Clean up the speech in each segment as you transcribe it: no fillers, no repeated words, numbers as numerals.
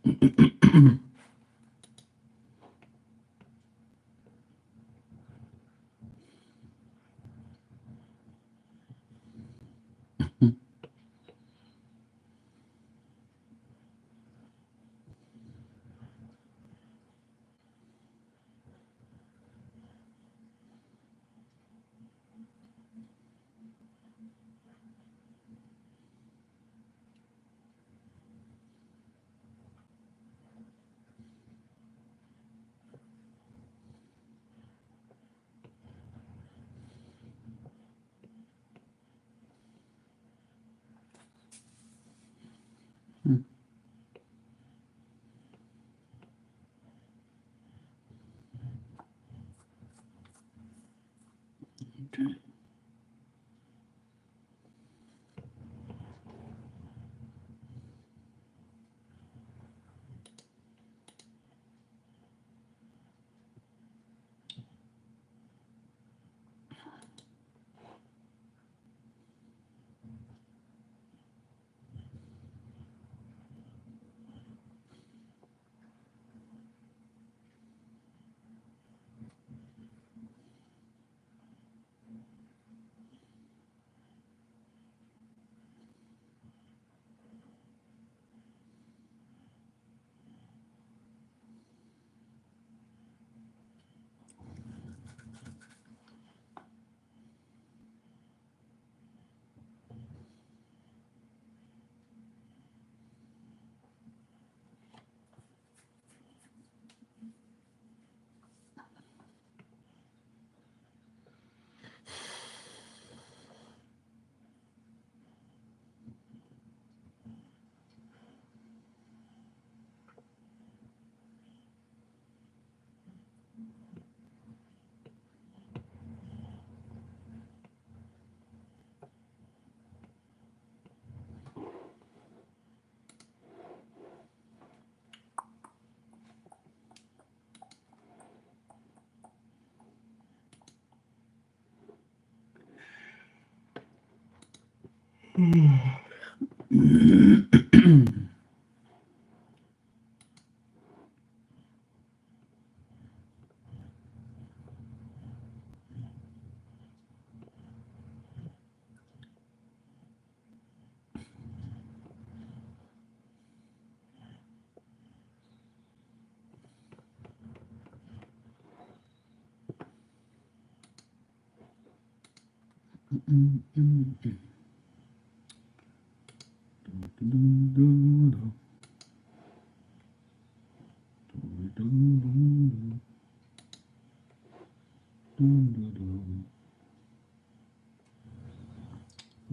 Okay.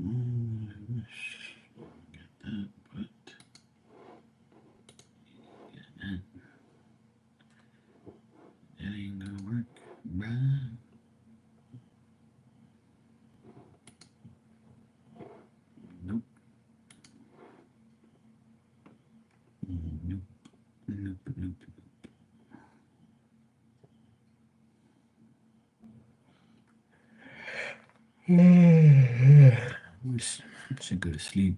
I wish I get that, but that ain't gonna work, bruh. Nope. Nope. Nope. Nope. Wish I should go to sleep.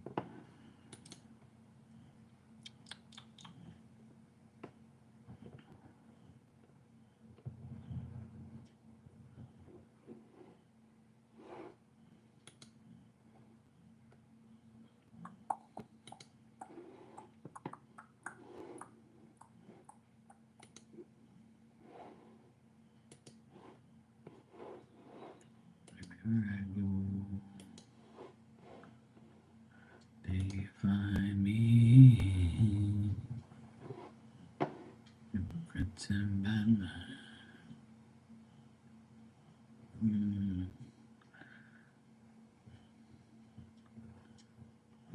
Wherever I go, they find me. Hypocrites and bad minds.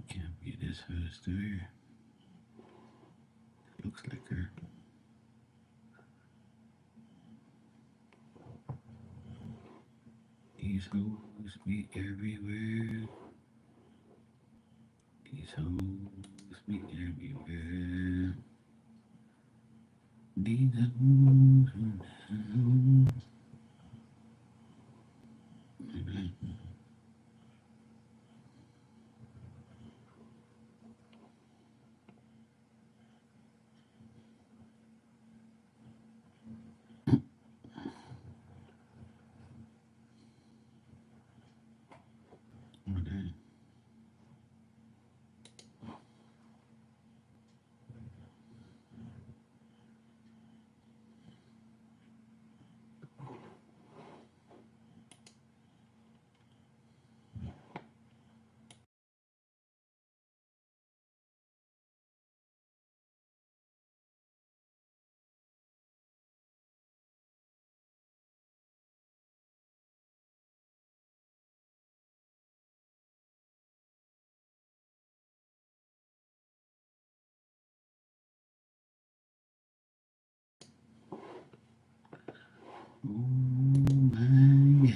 Can't be this first to her. Looks like her. These hoes be everywhere. These hoes be everywhere. These hoes. Oh my God.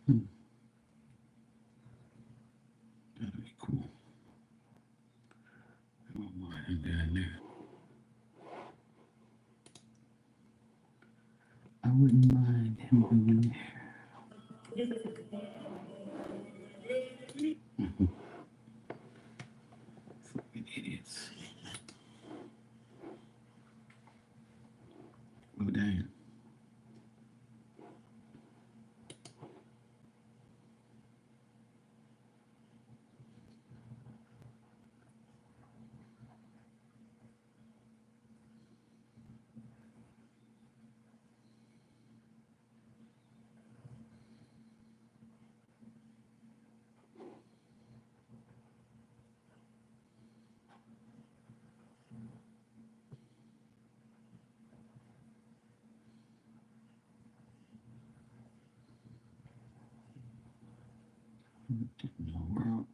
Hmm, that'd be cool. I don't mind him down there. I wouldn't mind him going there. Fucking idiots. Oh, damn. What in the world?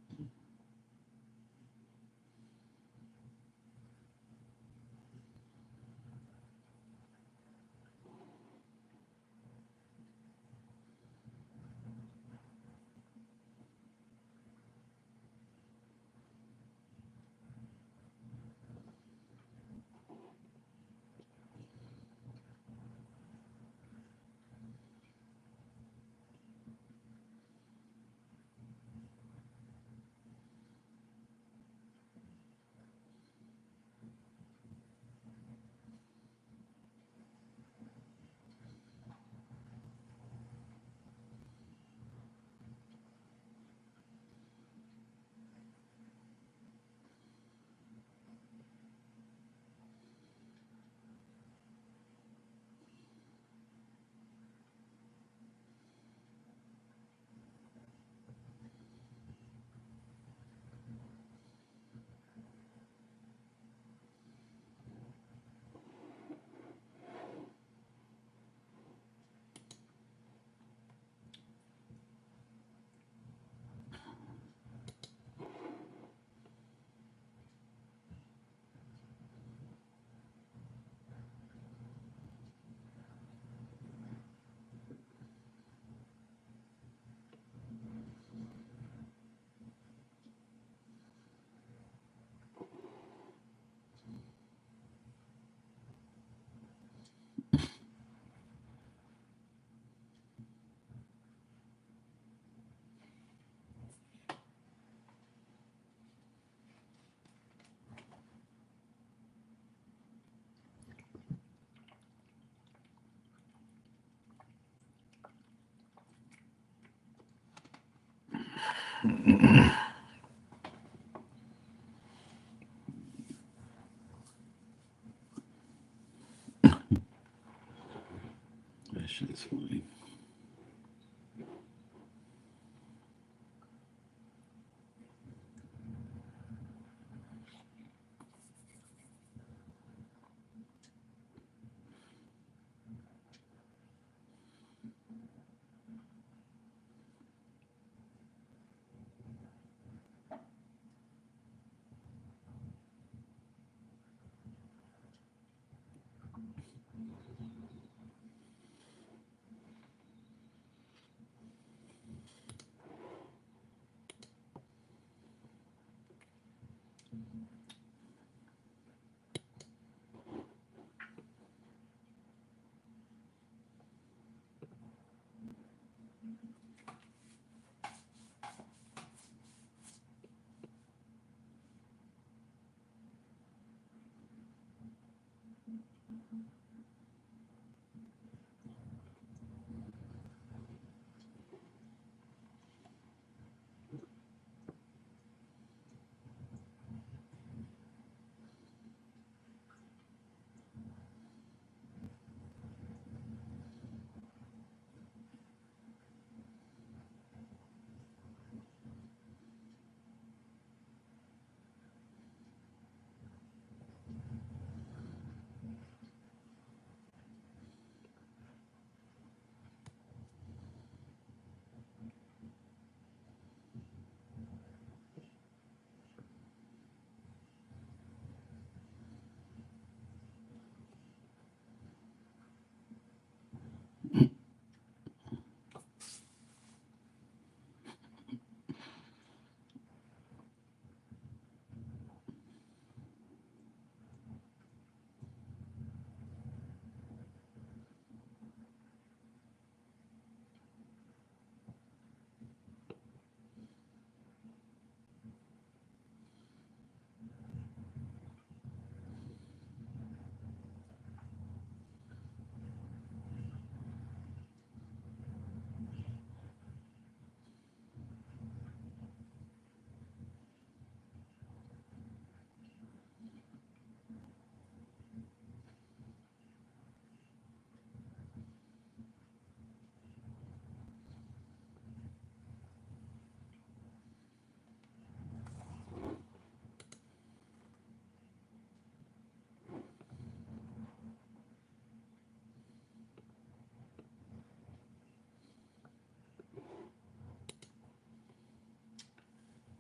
That shit's funny.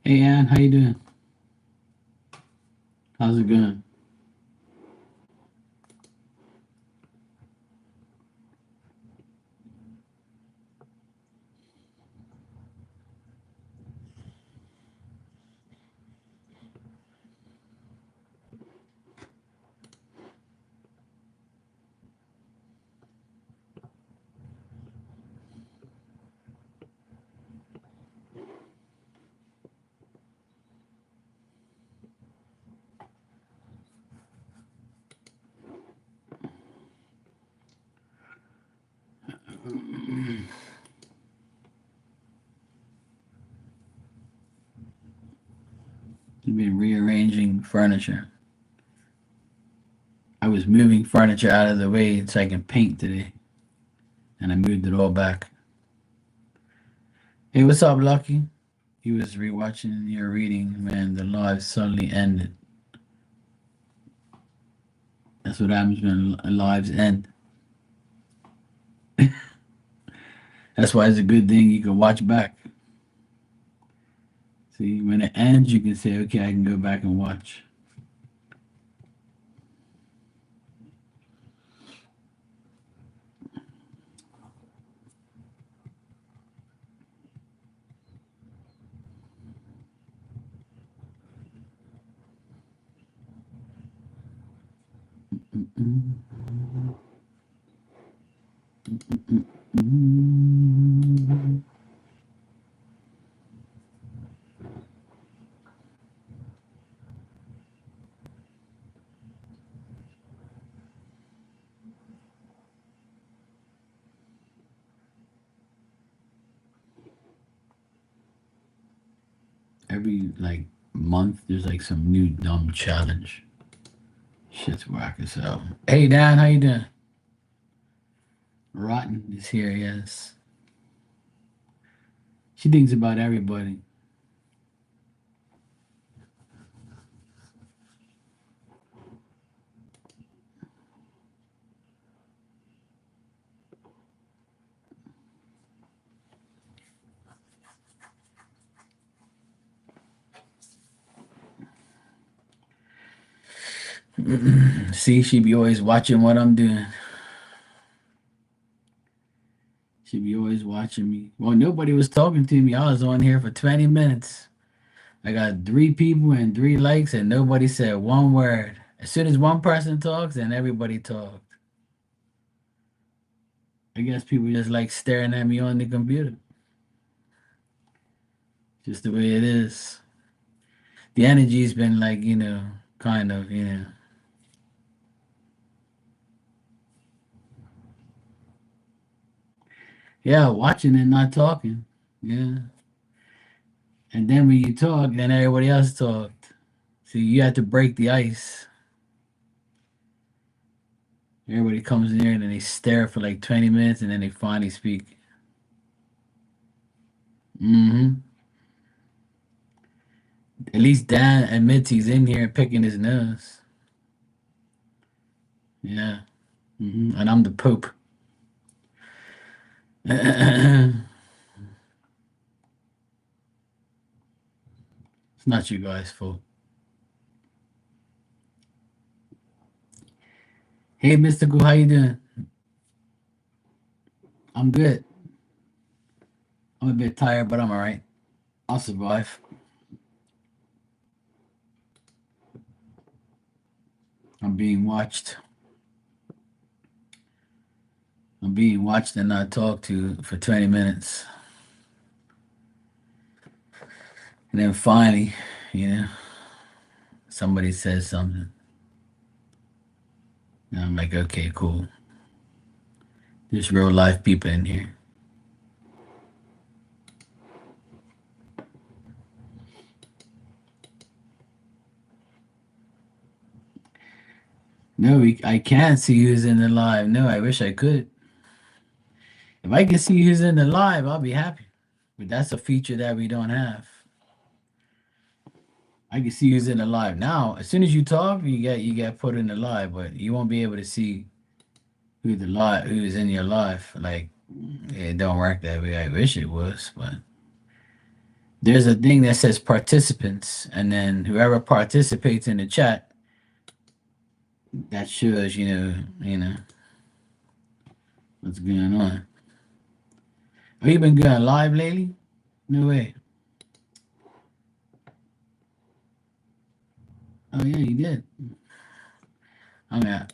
Hey Ann, how you doing? How's it going? You've been rearranging furniture. I was moving furniture out of the way so I can paint today, and I moved it all back. Hey, what's up, Lucky? He was rewatching your reading when the live suddenly ended. That's what happens when lives end. That's why it's a good thing you can watch back. See, when it ends, you can say, okay, I can go back and watch. Every like month, there's like some new dumb challenge. Shit's whack as hell. Hey Dan, how you doing? Rotten is here, yes. She thinks about everybody. See, she be always watching what I'm doing. She be always watching me. Well, nobody was talking to me. I was on here for 20 minutes. I got 3 people and 3 likes, and nobody said one word. As soon as one person talks, then everybody talked. I guess people just like staring at me on the computer. Just the way it is. The energy's been like, kind of. Yeah, watching and not talking. Yeah. And then when you talk, then everybody else talked. So you have to break the ice. Everybody comes in here and then they stare for like 20 minutes and then they finally speak. Hmm. At least Dan admits he's in here picking his nose. Yeah. And I'm the Pope. It's not you guys' fault. Hey, Mystical, how you doing? I'm good. I'm a bit tired, but I'm all right. I'll survive. I'm being watched. I'm being watched and not talked to for 20 minutes. And then finally, you know, somebody says something. And I'm like, okay, cool. There's real life people in here. No, I can't see who's in the live. No, I wish I could. If I could see who's in the live, I'll be happy. But that's a feature that we don't have. I can see who's in the live now. As soon as you talk, you get put in the live, but you won't be able to see who's in your live. Like it don't work that way. I wish it was, but there's a thing that says participants, and then whoever participates in the chat, that shows you know what's going on. Have you been going live lately? No way. Oh yeah, you did. I mean,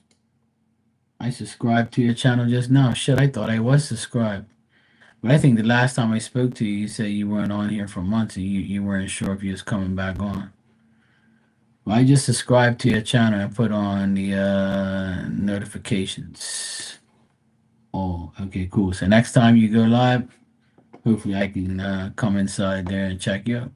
I subscribed to your channel just now. Shit, I thought I was subscribed. But I think the last time I spoke to you, you said you weren't on here for months and you weren't sure if you was coming back on. Well, I just subscribed to your channel and put on the notifications. Oh, okay, cool. So next time you go live, hopefully I can come inside there and check you out.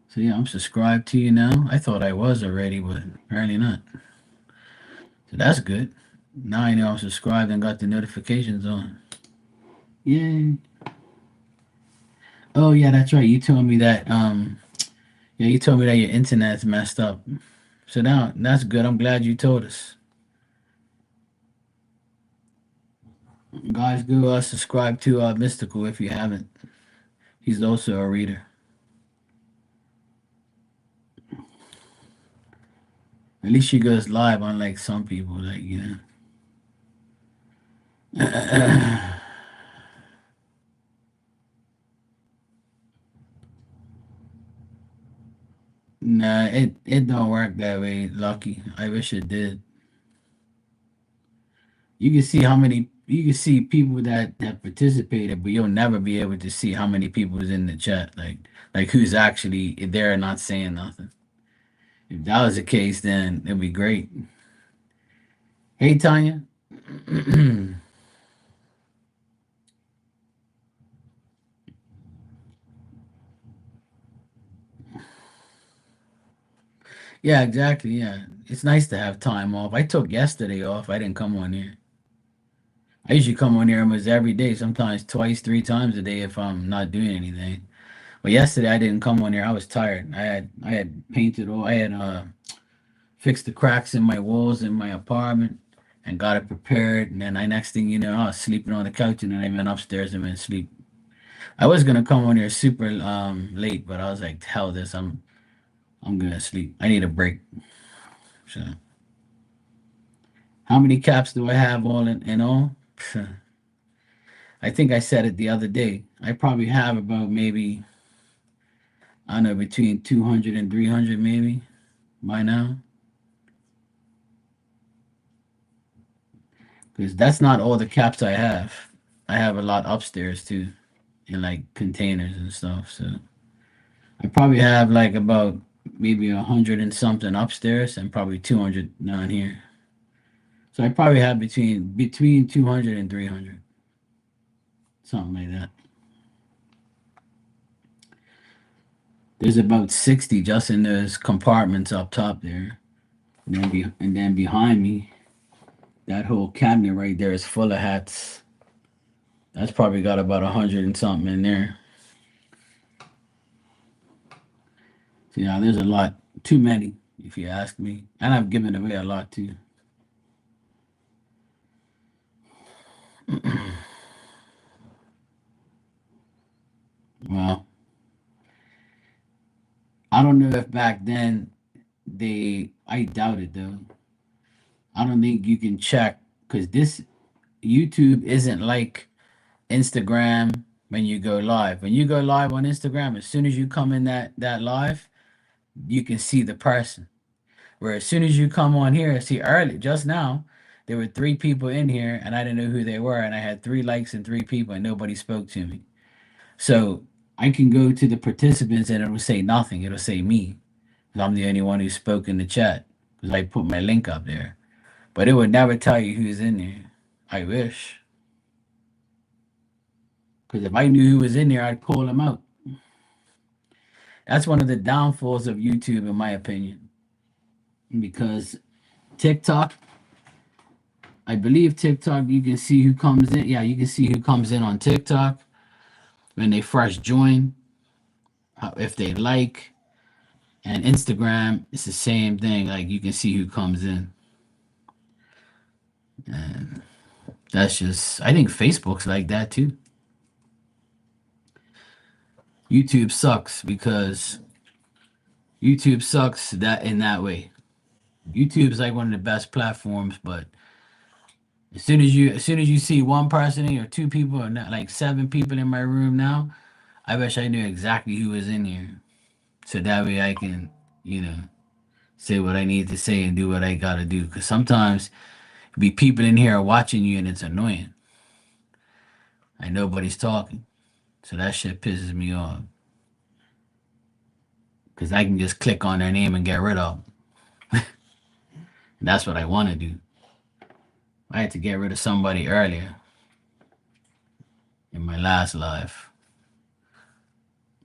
So yeah, I'm subscribed to you now. I thought I was already, but apparently not. So that's good. Now I know I'm subscribed and got the notifications on. Yay. Oh yeah, that's right. You told me that yeah, you told me that your internet's messed up. So now that's good. I'm glad you told us. Guys, go subscribe to Mystical if you haven't. He's also a reader. At least she goes live, unlike some people, like know. Nah, it don't work that way, Lucky. I wish it did. You can see people that participated, but you'll never be able to see how many people is in the chat, like who's actually there and not saying nothing. If that was the case, then it'd be great. Hey, Tanya. Yeah, exactly. Yeah, it's nice to have time off. I took yesterday off. I didn't come on here. I usually come on here almost every day, sometimes twice, three times a day if I'm not doing anything. But yesterday I didn't come on here. I was tired. I had painted all. I had fixed the cracks in my walls in my apartment and got it prepared. And then I next thing you know, I was sleeping on the couch and then I went upstairs and went to sleep. I was gonna come on here super late, but I was like, hell this. I'm gonna sleep. I need a break. So how many caps do I have all in all? I think I said it the other day. I probably have about maybe, I don't know, between 200 and 300 maybe by now. Because that's not all the caps I have. I have a lot upstairs too, in like containers and stuff. So I probably have like about maybe 100 and something upstairs and probably 200 down here. So I probably have between 200 and 300, something like that. There's about 60 just in those compartments up top there. And then behind me, that whole cabinet right there is full of hats. That's probably got about 100 and something in there. So, yeah, there's a lot. Too many, if you ask me. And I've given away a lot too. Well, I don't know if back then I doubt it though. I don't think you can check because this YouTube isn't like Instagram when you go live. When you go live on Instagram, as soon as you come in that live, you can see the person. Where as soon as you come on here, see early just now, there were three people in here and I didn't know who they were, and I had three likes and three people and nobody spoke to me. So I can go to the participants and it'll say nothing. It'll say me. 'Cause I'm the only one who spoke in the chat because I put my link up there. But it would never tell you who's in there. I wish. Because if I knew who was in there, I'd call them out. That's one of the downfalls of YouTube, in my opinion. Because TikTok, I believe TikTok, you can see who comes in. Yeah, you can see who comes in on TikTok when they first join, if they like. And Instagram, it's the same thing. Like you can see who comes in. And that's just, I think Facebook's like that too. YouTube sucks because YouTube sucks that in that way. YouTube is like one of the best platforms, but as soon as you see one person or two people or not, like seven people in my room now, I wish I knew exactly who was in here. So that way I can, you know, say what I need to say and do what I gotta do. Cause sometimes be people in here watching you and it's annoying. And nobody's talking. So that shit pisses me off. Cause I can just click on their name and get rid of them. And that's what I wanna do. I had to get rid of somebody earlier in my last life.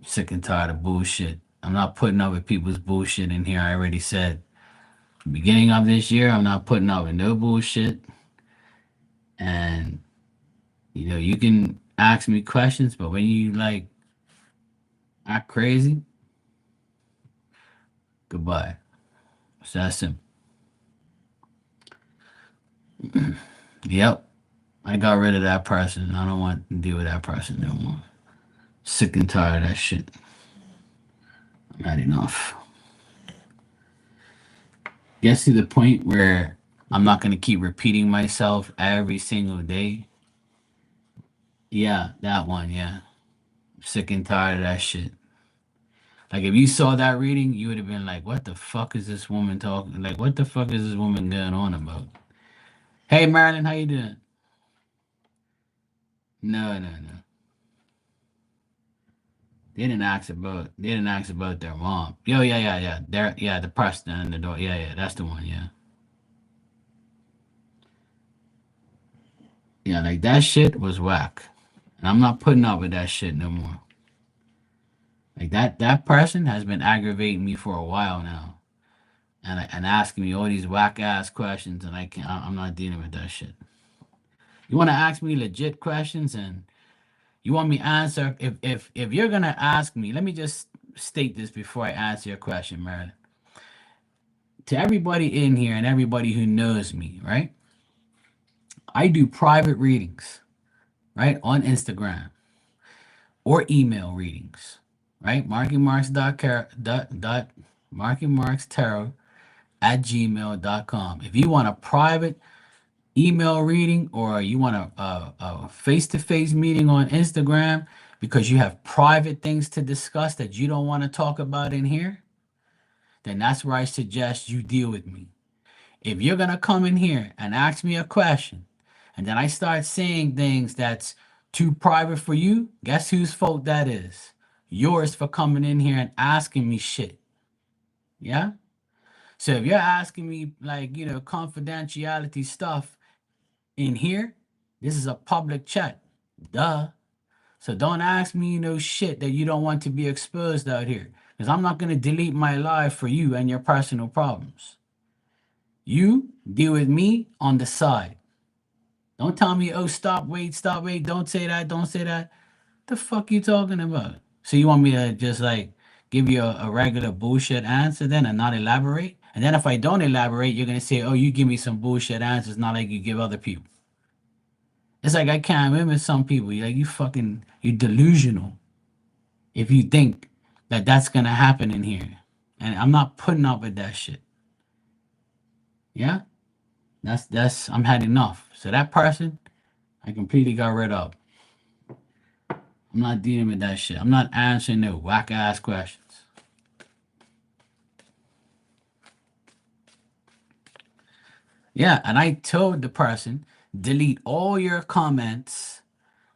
Sick and tired of bullshit. I'm not putting up with people's bullshit in here. I already said beginning of this year, I'm not putting up with no bullshit. And you can ask me questions, but when you like act crazy, goodbye. It's that simple. Yep. I got rid of that person. I don't want to deal with that person no more. Sick and tired of that shit. I'm had enough. Gets to the point where I'm not gonna keep repeating myself every single day. Yeah, that one, yeah. Sick and tired of that shit. Like if you saw that reading, you would have been like, "What the fuck is this woman talking? Like, what the fuck is this woman going on about?" Hey, Marilyn, how you doing? No, no, no. They didn't ask about their mom. Yo, yeah, yeah, yeah. Yeah, the person and the door. Yeah, yeah, that's the one. Yeah, yeah. Like that shit was whack, and I'm not putting up with that shit no more. Like that person has been aggravating me for a while now, and asking me all these whack ass questions, and I can't. I'm not dealing with that shit. You want to ask me legit questions, and you want me answer. If you're gonna ask me, let me just state this before I answer your question, Marilyn. To everybody in here and everybody who knows me, right? I do private readings, right, on Instagram or email readings, right? Markymarks at gmail.com. If you want a private email reading or you want a face-to-face meeting on Instagram because you have private things to discuss that you don't want to talk about in here, then that's where I suggest you deal with me. If you're going to come in here and ask me a question and then I start saying things that's too private for you, guess whose fault that is? Yours for coming in here and asking me shit. Yeah? So if you're asking me like, confidentiality stuff in here, this is a public chat. Duh. So don't ask me, shit that you don't want to be exposed out here. Because I'm not going to delete my life for you and your personal problems. You deal with me on the side. Don't tell me, oh, stop, wait, don't say that, don't say that. The fuck you talking about? So you want me to just like give you a regular bullshit answer then and not elaborate? And then if I don't elaborate, you're gonna say, oh, you give me some bullshit answers, not like you give other people. It's like I can't remember some people. You're like, you delusional if you think that that's gonna happen in here. And I'm not putting up with that shit. Yeah, that's I'm had enough. So that person, I completely got rid of. I'm not dealing with that shit. I'm not answering no whack ass questions. Yeah, and I told the person, delete all your comments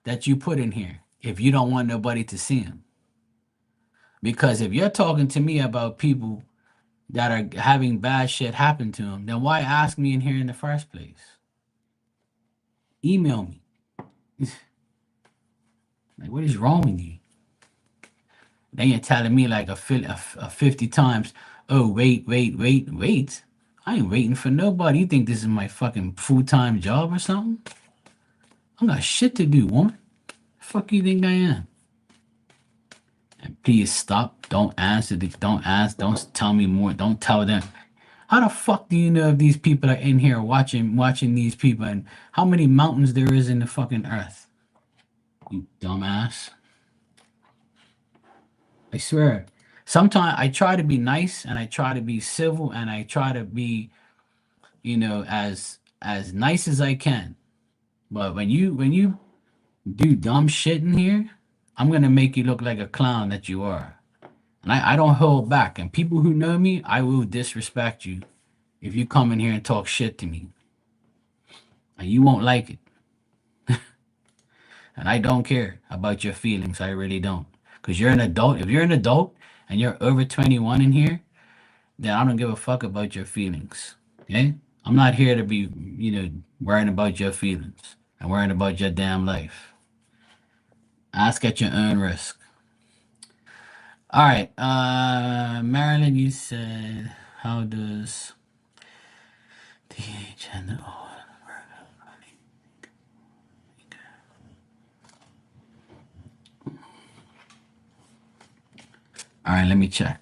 that you put in here if you don't want nobody to see them. Because if you're talking to me about people that are having bad shit happen to them, then why ask me in here in the first place? Email me. Like, what is wrong with you? Then you're telling me like a 50 times, oh, wait, wait, wait, wait. I ain't waiting for nobody. You think this is my fucking full-time job or something? I got shit to do, woman. Fuck you think I am? And please stop. Don't answer. Don't ask. Don't tell me more. Don't tell them. How the fuck do you know if these people are in here watching these people and how many mountains there is in the fucking earth? You dumbass. I swear. Sometimes I try to be nice and I try to be civil and I try to be, as nice as I can. But when you do dumb shit in here, I'm gonna make you look like a clown that you are. And I don't hold back. And people who know me, I will disrespect you if you come in here and talk shit to me. And you won't like it. And I don't care about your feelings. I really don't. Because you're an adult. If you're an adult and you're over 21 in here, then I don't give a fuck about your feelings. Okay? I'm not here to be, worrying about your feelings and worrying about your damn life. Ask at your own risk. All right. Marilyn, you said, how does TH and the O? All right, let me check.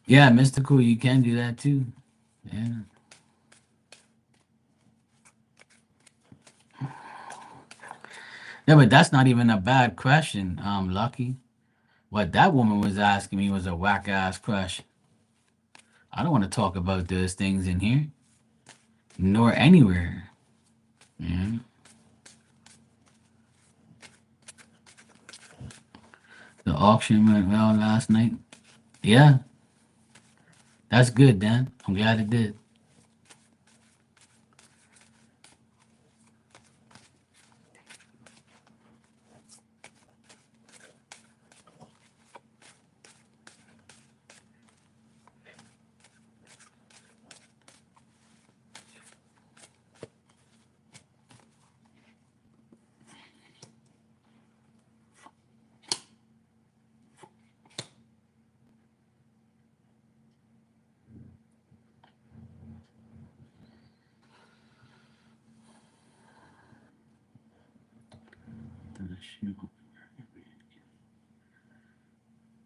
Yeah, mystical, you can do that too. Yeah. Yeah, but that's not even a bad question, Lucky. What that woman was asking me was a whack ass question. I don't want to talk about those things in here, nor anywhere. Yeah. The auction went well last night. Yeah, that's good, Dan. I'm glad it did.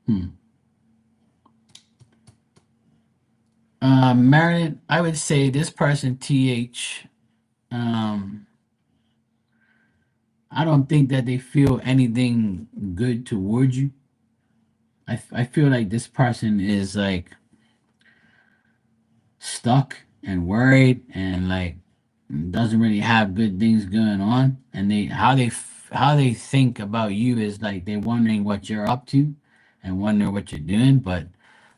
Hmm. Marilyn, I would say this person, TH, um, I don't think that they feel anything good towards you. I feel like this person is like stuck and worried and like doesn't really have good things going on and how they think about you is like they're wondering what you're up to and wondering what you're doing but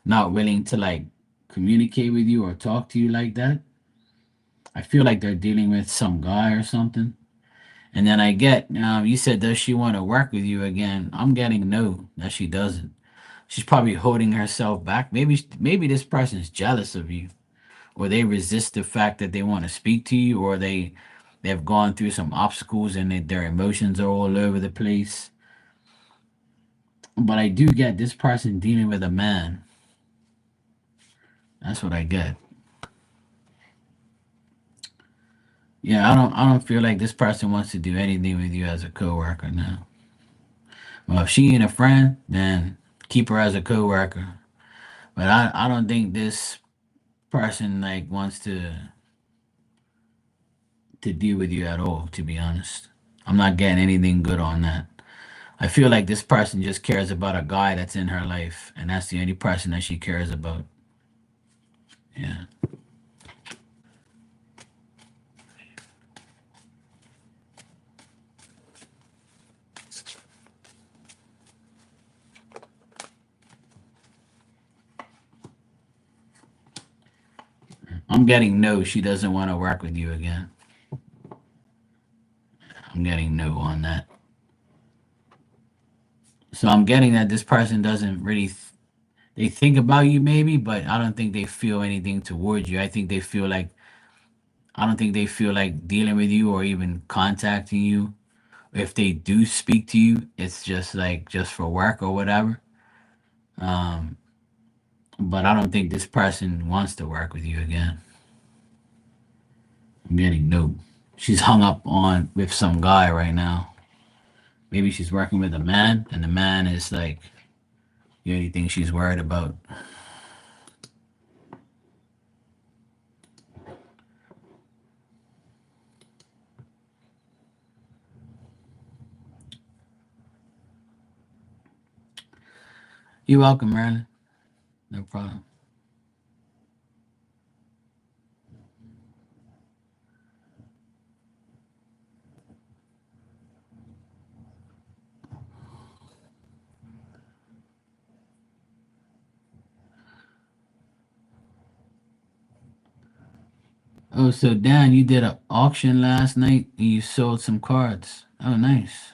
not willing to like communicate with you or talk to you like that. I feel like they're dealing with some guy or something. And then I get, you said, does she want to work with you again? I'm getting no, that she doesn't. She's probably holding herself back. Maybe this person's jealous of you, or they resist the fact that they want to speak to you, or they've gone through some obstacles and their emotions are all over the place. But I do get this person dealing with a man. That's what I get. Yeah, I don't feel like this person wants to do anything with you as a coworker now. Well, if she ain't a friend, then keep her as a coworker. But I don't think this person like wants to deal with you at all, to be honest. I'm not getting anything good on that. I feel like this person just cares about a guy that's in her life, and that's the only person that she cares about. Yeah. I'm getting no, she doesn't want to work with you again. I'm getting no on that. So I'm getting that this person doesn't really they think about you maybe, but I don't think they feel anything towards you. I don't think they feel like dealing with you or even contacting you. If they do speak to you, it's just like just for work or whatever. Um, but I don't think this person wants to work with you again. I'm getting no. She's hung up on with some guy right now. Maybe she's working with a man, and the man is like the only thing she's worried about. You're welcome, Marilyn. No problem. Oh, so Dan, you did an auction last night and you sold some cards. Oh, nice.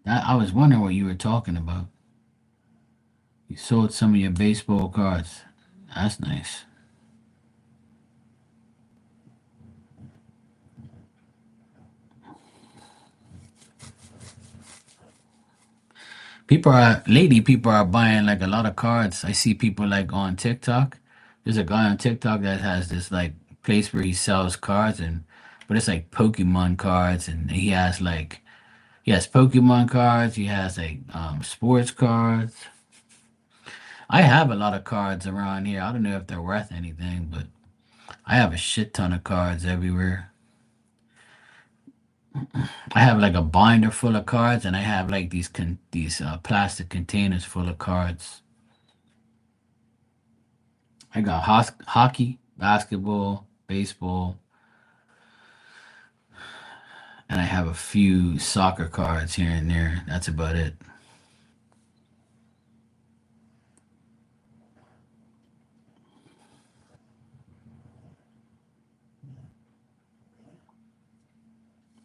I was wondering what you were talking about. You sold some of your baseball cards. That's nice. People are buying like a lot of cards. I see people like on TikTok. There's a guy on TikTok that has this like place where he sells cards but it's like Pokemon cards and he has Pokemon cards, he has like sports cards. I have a lot of cards around here. I don't know if they're worth anything, but I have a shit ton of cards everywhere. I have like a binder full of cards, and I have like these plastic containers full of cards. I got hockey, basketball, baseball, and I have a few soccer cards here and there. That's about it.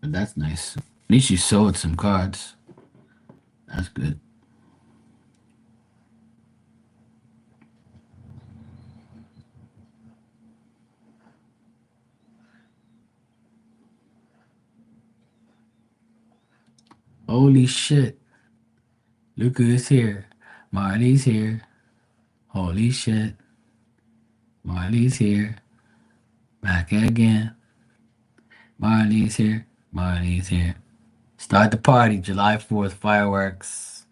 But that's nice. At least you sold some cards. That's good. Holy shit. Look who's here. Marley's here. Holy shit. Marley's here. Back again. Marley's here. Marley's here. Start the party, July 4th, fireworks.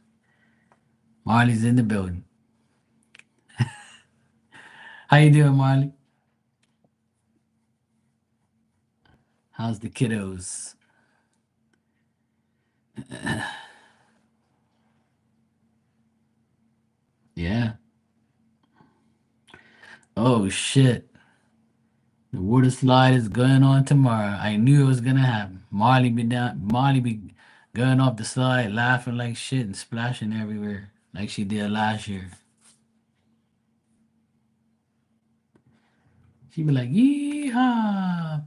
Marley's in the building. How you doing, Marley? How's the kiddos? Yeah. Oh shit. The water slide is going on tomorrow. I knew it was gonna happen. Marley be going off the slide, laughing like shit and splashing everywhere, like she did last year. She'd be like, yeehaw.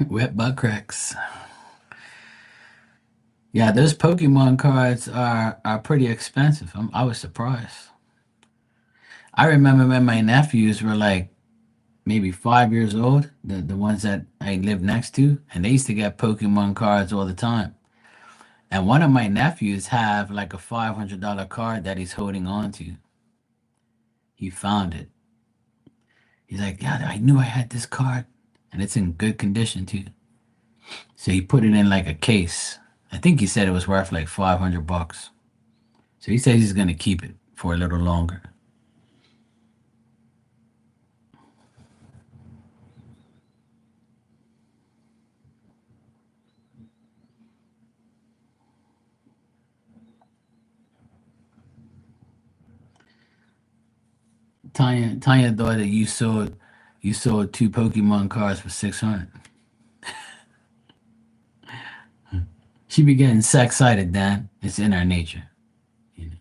Wet butt cracks. Yeah, those Pokemon cards are pretty expensive. I was surprised. I remember when my nephews were like maybe 5 years old, the ones that I lived next to, and they used to get Pokemon cards all the time. And one of my nephews have like a $500 card that he's holding on to. He found it. He's like, yeah, I knew I had this card, and it's in good condition too. So he put it in like a case. I think he said it was worth like $500. So he says he's gonna keep it for a little longer. Tanya thought that you sold two Pokemon cards for 600. She be getting sex excited, Dan. It's in her nature. You know.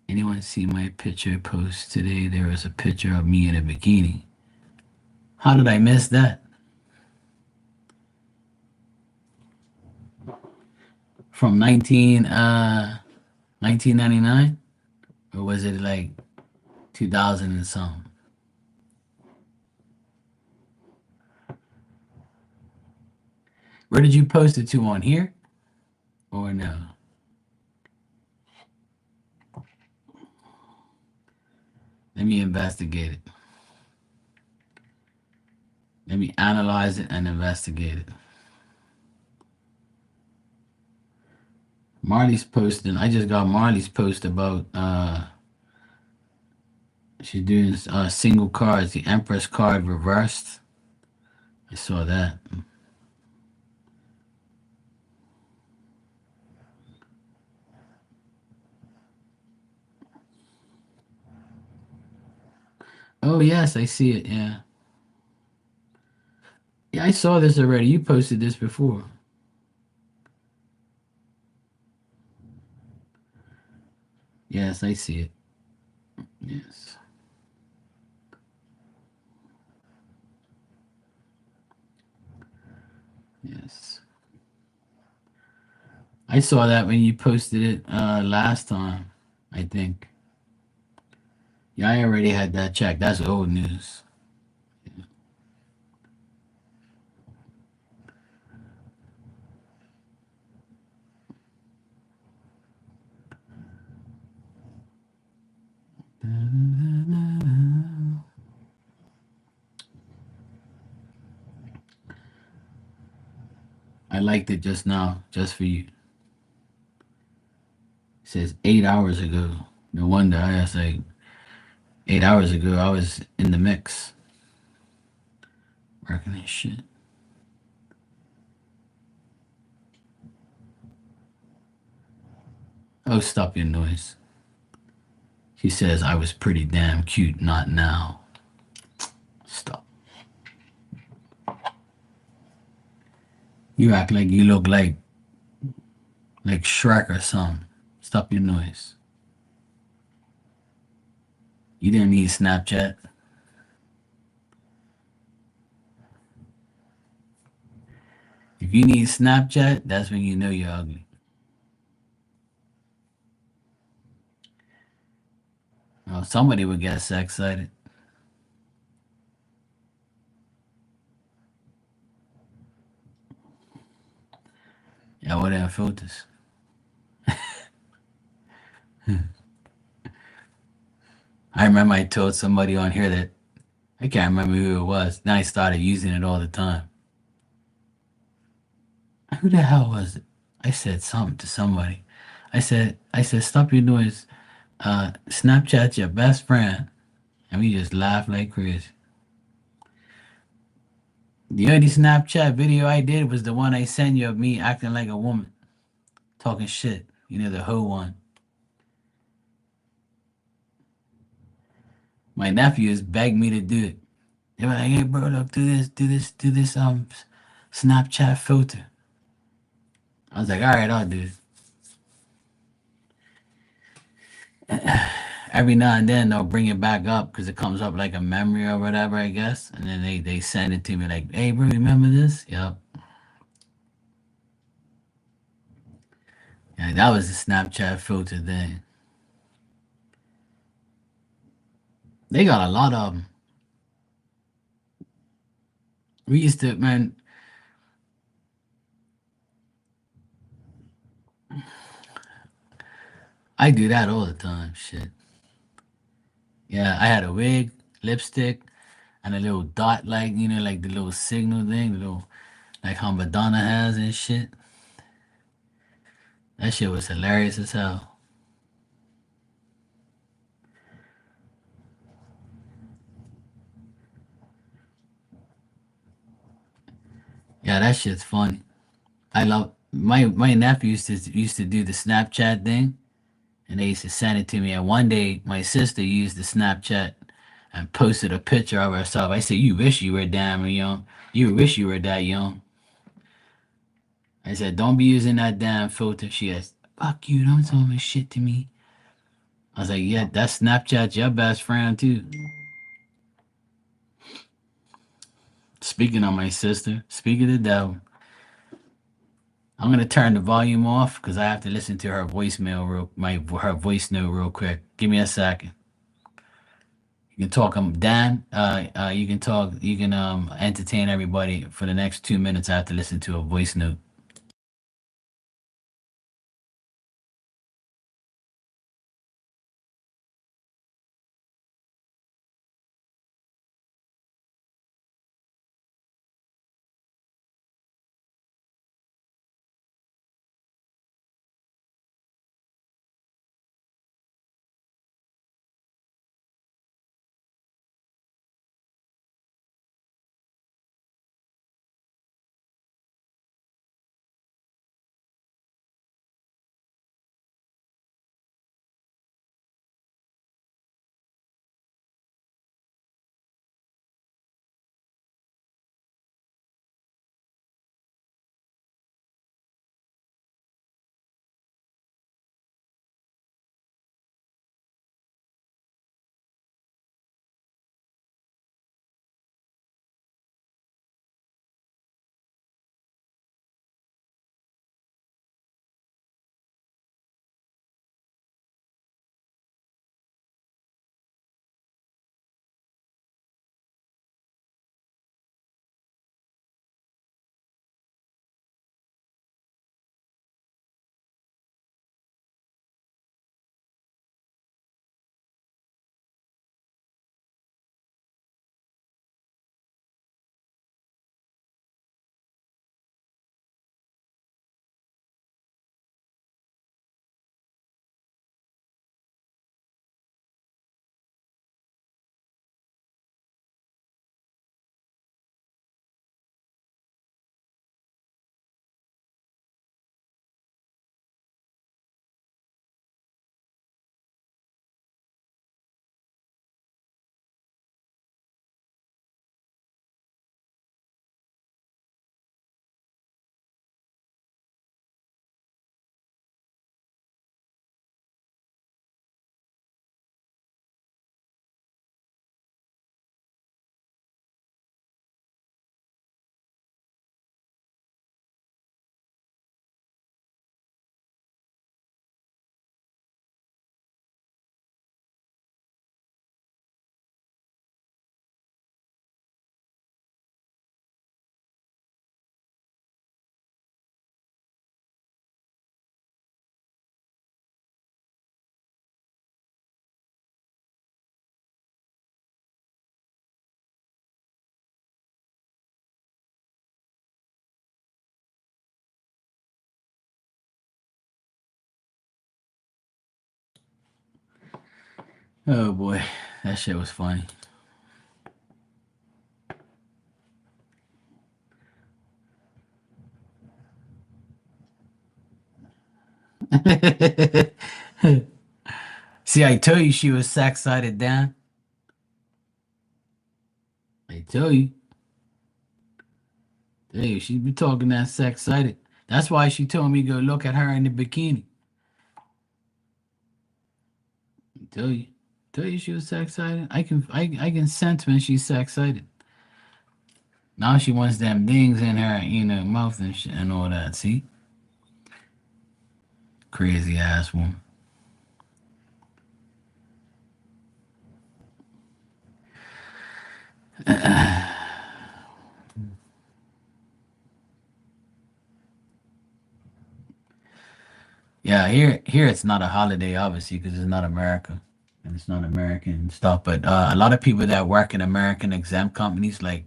Anyone see my picture post today? There was a picture of me in a bikini. How did I miss that? From 1999? Or was it like 2000 and something? Where did you post it to, on here? Or no? Let me investigate it. Let me analyze it and investigate it. Marley's posting. I just got Marley's post about she's doing single cards, the Empress card reversed. I saw that. Oh yes, I see it. Yeah. Yeah, I saw this already. You posted this before. Yes, I see it. Yes. Yes. I saw that when you posted it last time, I think. Yeah, I already had that checked. That's old news. I liked it just now, just for you. It says 8 hours ago. No wonder. I was like, 8 hours ago, I was in the mix. Working this shit. Oh, stop your noise. She says I was pretty damn cute, not now. Stop. You act like you look like Shrek or something. Stop your noise. You didn't need Snapchat. If you need Snapchat, that's when you know you're ugly. Oh, somebody would get so excited. Yeah, what are filters? I remember I told somebody on here that I can't remember who it was. Then I started using it all the time. Who the hell was it? I said something to somebody. I said, stop your noise. Snapchat's your best friend. And we just laughed like crazy. The only Snapchat video I did was the one I sent you of me acting like a woman, talking shit. You know, the whole one. My nephews begged me to do it. They were like, "Hey, bro, look, do this, Snapchat filter." I was like, "All right, I'll do it." Every now and then they'll bring it back up because it comes up like a memory or whatever, I guess, and then they send it to me like, "Hey, bro, remember this?" Yep. Yeah, that was the Snapchat filter thing. They got a lot of them. We used to, man. I do that all the time. Shit. Yeah, I had a wig, lipstick, and a little dot, like like the little signal thing, the little like how Madonna has and shit. That shit was hilarious as hell. Yeah, that shit's funny. I love my nephew used to do the Snapchat thing, and they used to send it to me. And one day, my sister used the Snapchat and posted a picture of herself. I said, "You wish you were damn young. You wish you were that young." I said, "Don't be using that damn filter." She has, "Fuck you! Don't tell me shit to me." I was like, "Yeah, that's Snapchat, your best friend too." Speaking of my sister, speaking of the devil, I'm gonna turn the volume off because I have to listen to her voicemail her voice note real quick. Give me a second. You can talk, Dan. You can talk. You can entertain everybody for the next 2 minutes. I have to listen to a voice note. Oh boy, that shit was funny. See, I told you she was sex-sided, Dan. I tell you. Hey, she be talking that sex-sided. That's why she told me go look at her in the bikini. I tell you. Tell you she was sex-sided. I can sense when she's sex-sided. Now she wants them things in her, mouth and shit and all that. See? Crazy ass woman. Yeah, here it's not a holiday, obviously, because it's not America and it's not American stuff. But a lot of people that work in American exempt companies, like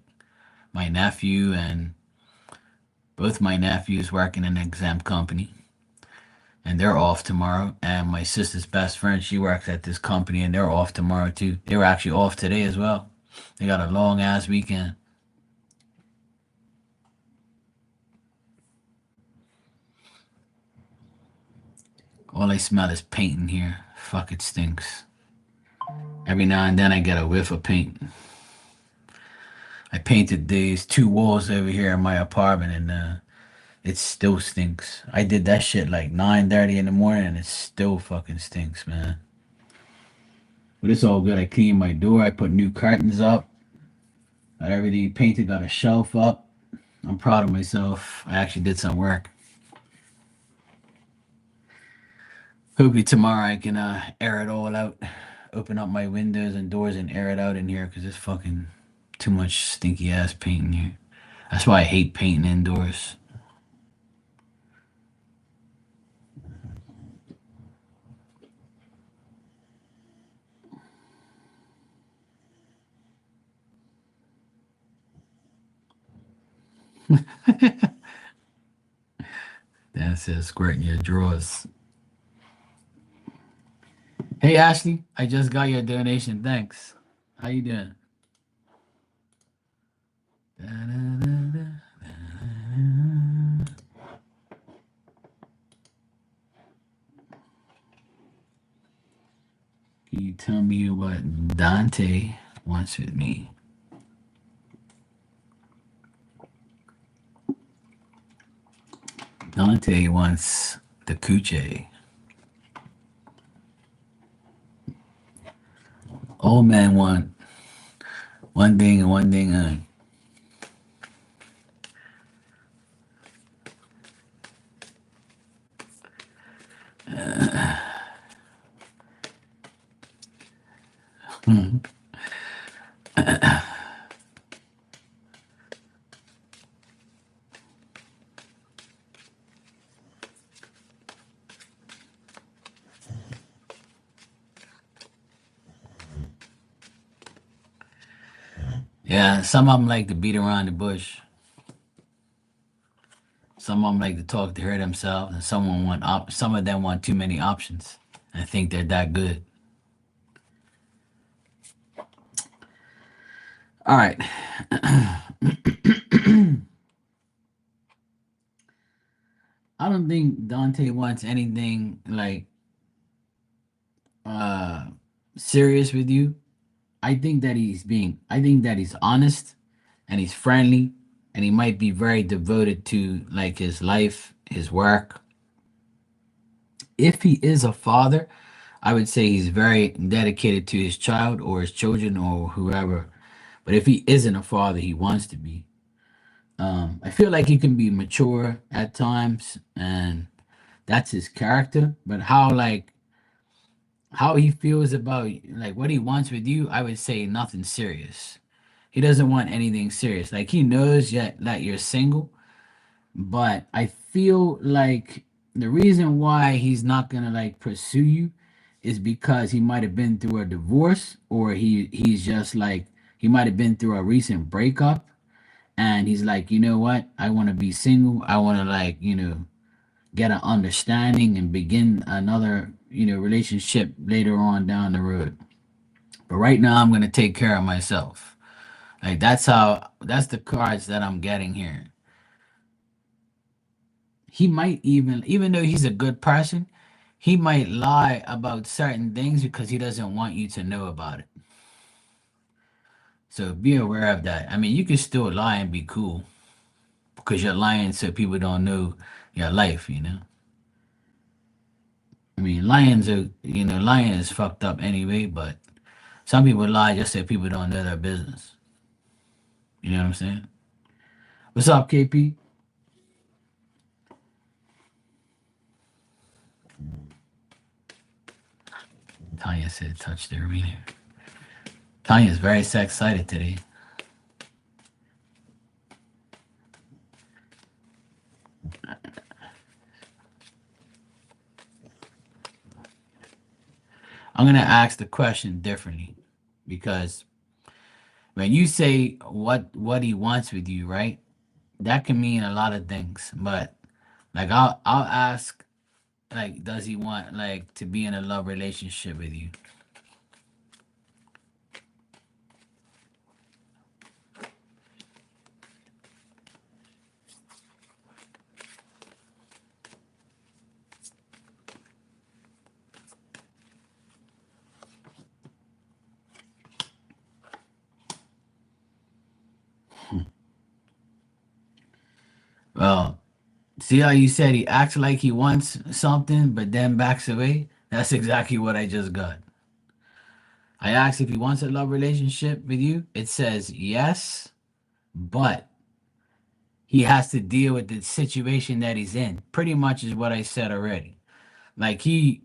my nephew and both my nephews work in an exempt company, and they're off tomorrow. And my sister's best friend, she works at this company, and they're off tomorrow too. They were actually off today as well. They got a long ass weekend. All I smell is paint in here. Fuck, it stinks. Every now and then I get a whiff of paint. I painted these two walls over here in my apartment, and it still stinks. I did that shit like 9:30 in the morning, and it still fucking stinks, man. But it's all good. I cleaned my door. I put new curtains up. Got everything painted. Got a shelf up. I'm proud of myself. I actually did some work. Hopefully tomorrow I can air it all out. Open up my windows and doors and air it out in here because it's fucking too much stinky ass paint in here. That's why I hate painting indoors. That says squirt in your drawers. Hey Ashley, I just got your donation. Thanks. How you doing? Can you tell me what Dante wants with me? Dante wants the coochie. All men want one thing and one thing only. Yeah, some of them like to beat around the bush. Some of them like to talk to hear themselves, and some of them want too many options and think they're that good. All right. I don't think Dante wants anything like uh serious with you. I think that he's honest and he's friendly and he might be very devoted to like his life, his work. If he is a father, I would say he's very dedicated to his child or his children or whoever. But if he isn't a father, he wants to be. I feel like he can be mature at times, and that's his character. But how he feels about like what he wants with you, I would say nothing serious. He doesn't want anything serious. Like he knows yet that you're single, but I feel like the reason why he's not gonna like pursue you is because he might have been through a divorce or he's just like he might have been through a recent breakup and he's like, you know what? I want to be single. I want to like, get an understanding and begin another, relationship later on down the road. But right now I'm going to take care of myself. Like that's the cards that I'm getting here. He might even though he's a good person, he might lie about certain things because he doesn't want you to know about it. So be aware of that. I mean, you can still lie and be cool because you're lying so people don't know your life, you know? I mean, lying is fucked up anyway, but some people lie just so people don't know their business. You know what I'm saying? What's up, KP? Tanya said, touch the arena. Tanya's very sex excited today. I'm going to ask the question differently because when you say what he wants with you, right? That can mean a lot of things, but like I'll ask, like, does he want like to be in a love relationship with you? Well, see how you said he acts like he wants something, but then backs away? That's exactly what I just got. I asked if he wants a love relationship with you. It says yes, but he has to deal with the situation that he's in. Pretty much is what I said already. Like he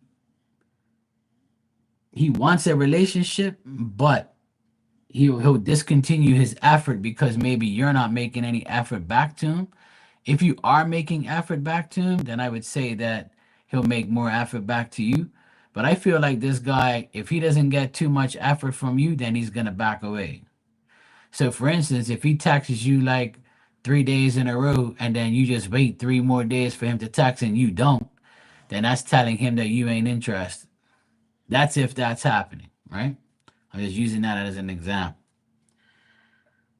wants a relationship, but he'll discontinue his effort because maybe you're not making any effort back to him. If you are making effort back to him, then I would say that he'll make more effort back to you. But I feel like this guy, if he doesn't get too much effort from you, then he's gonna back away. So for instance, if he texts you like 3 days in a row and then you just wait 3 more days for him to text and you don't, then that's telling him that you ain't interested. That's if that's happening, right? I'm just using that as an example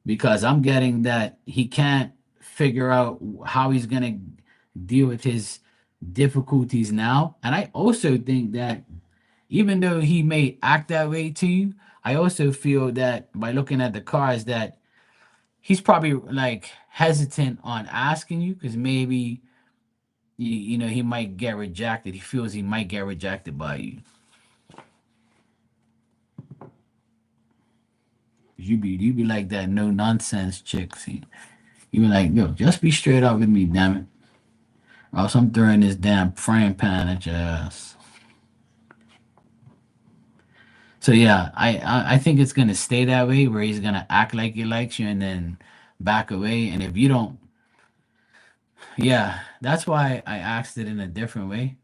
because I'm getting that he can't figure out how he's going to deal with his difficulties now. And I also think that even though he may act that way to you, I also feel that by looking at the cards that he's probably like hesitant on asking you because maybe he might get rejected. He feels he might get rejected by you. You be like that no nonsense chick. See, you be like, yo, just be straight up with me, damn it. Or else I'm throwing this damn frying pan at your ass. So yeah, I think it's gonna stay that way where he's gonna act like he likes you and then back away. And if you don't, yeah, that's why I asked it in a different way.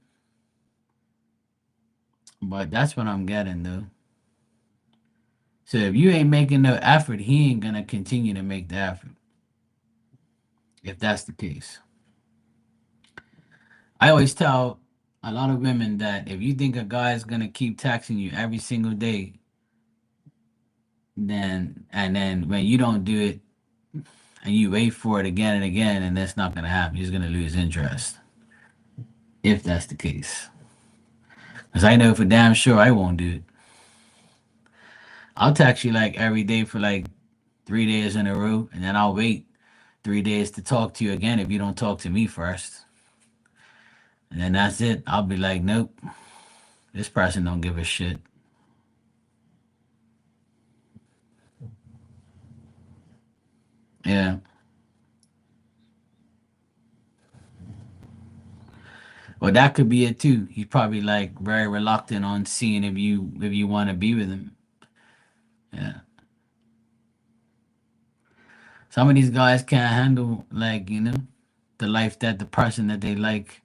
But that's what I'm getting though. So if you ain't making no effort, he ain't gonna continue to make the effort. If that's the case, I always tell a lot of women that if you think a guy is gonna keep texting you every single day, then when you don't do it and you wait for it again and again, and that's not gonna happen. He's gonna lose interest. If that's the case, because I know for damn sure I won't do it. I'll text you like every day for like 3 days in a row, and then I'll wait 3 days to talk to you again if you don't talk to me first. And then that's it. I'll be like, nope, this person don't give a shit. Yeah. Well, that could be it too. He's probably like very reluctant on seeing if you want to be with him. Yeah. Some of these guys can't handle like, the life that the person that they like,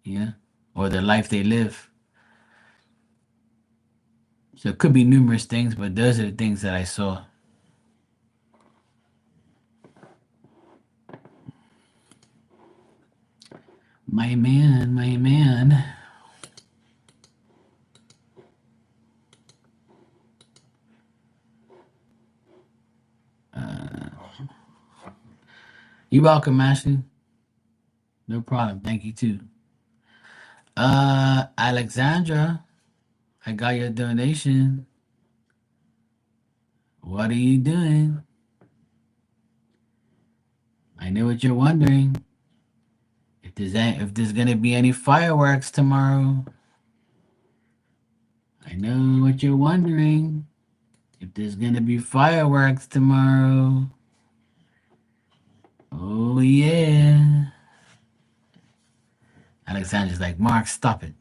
yeah, or the life they live. So it could be numerous things, but those are the things that I saw. My man, my man. You welcome, Ashley. No problem. Thank you too. Alexandra, I got your donation. What are you doing? I know what you're wondering. If there's gonna be any fireworks tomorrow. I know what you're wondering. If there's gonna be fireworks tomorrow. Oh yeah. Alexandra's like, Mark, stop it.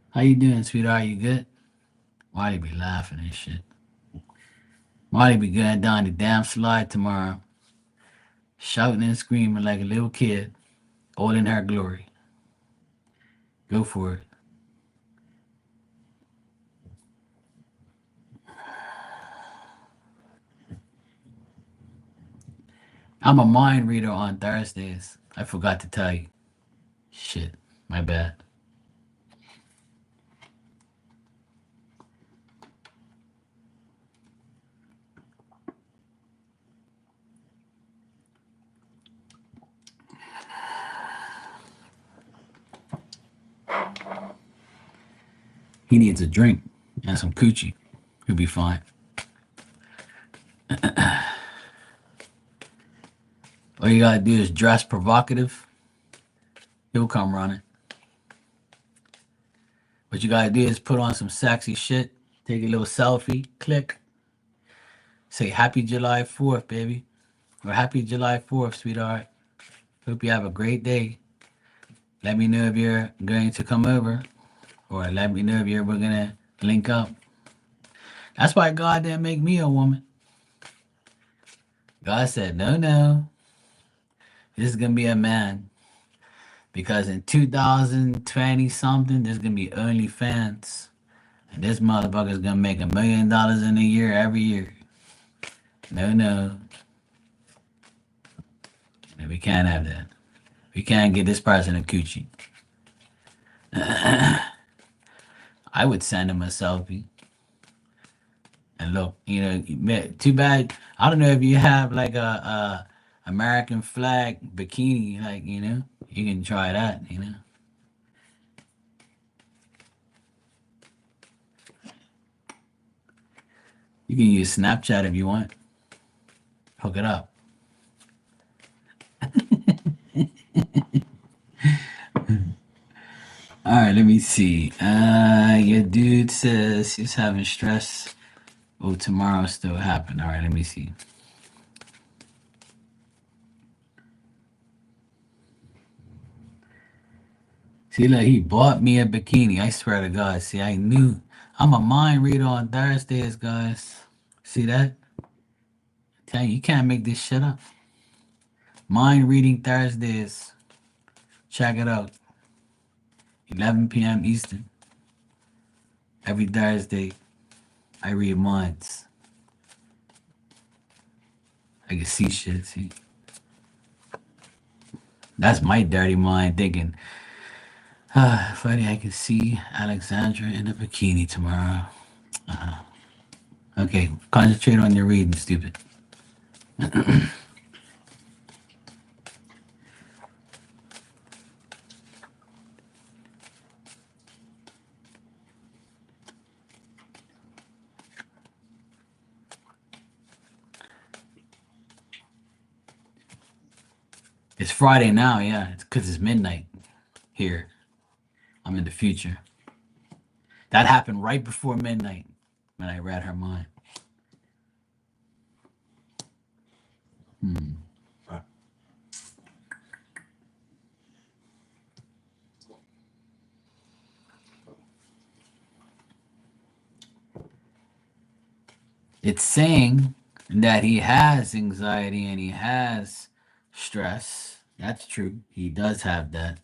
How you doing, sweetheart? You good? Why be laughing and shit? Why be going down the damn slide tomorrow, shouting and screaming like a little kid, all in her glory? Go for it. I'm a mind reader on Thursdays. I forgot to tell you. Shit, my bad. He needs a drink and some coochie. He'll be fine. All you gotta do is dress provocative. He'll come running. What you gotta do is put on some sexy shit, take a little selfie, click, say Happy July 4th, baby. Or Happy July 4th, sweetheart. Hope you have a great day. Let me know if you're going to come over, or let me know if we're gonna link up. That's why God didn't make me a woman. God said, no, no, this is gonna be a man. Because in 2020 something, there's gonna be OnlyFans. And this motherfucker's gonna make $1 million in a year every year. No, no. No, we can't have that. We can't get this person a coochie. I would send him a selfie. And look, too bad. I don't know if you have like a American flag bikini, like you can try that. You can use Snapchat if you want. Hook it up. All right, let me see. Your dude says he's having stress. Oh, tomorrow still happen. All right, let me see. See, like he bought me a bikini. I swear to God. See, I knew. I'm a mind reader on Thursdays, guys. See that? Tell you, you can't make this shit up. Mind reading Thursdays. Check it out. 11 p.m. Eastern. Every Thursday, I read minds. I can see shit. See, that's my dirty mind thinking. Funny, I can see Alexandra in a bikini tomorrow. Okay, concentrate on your reading, stupid. It's Friday now, yeah. It's because it's midnight here. I'm in the future. That happened right before midnight when I read her mind. Hmm. It's saying that he has anxiety and he has stress. That's true. He does have that.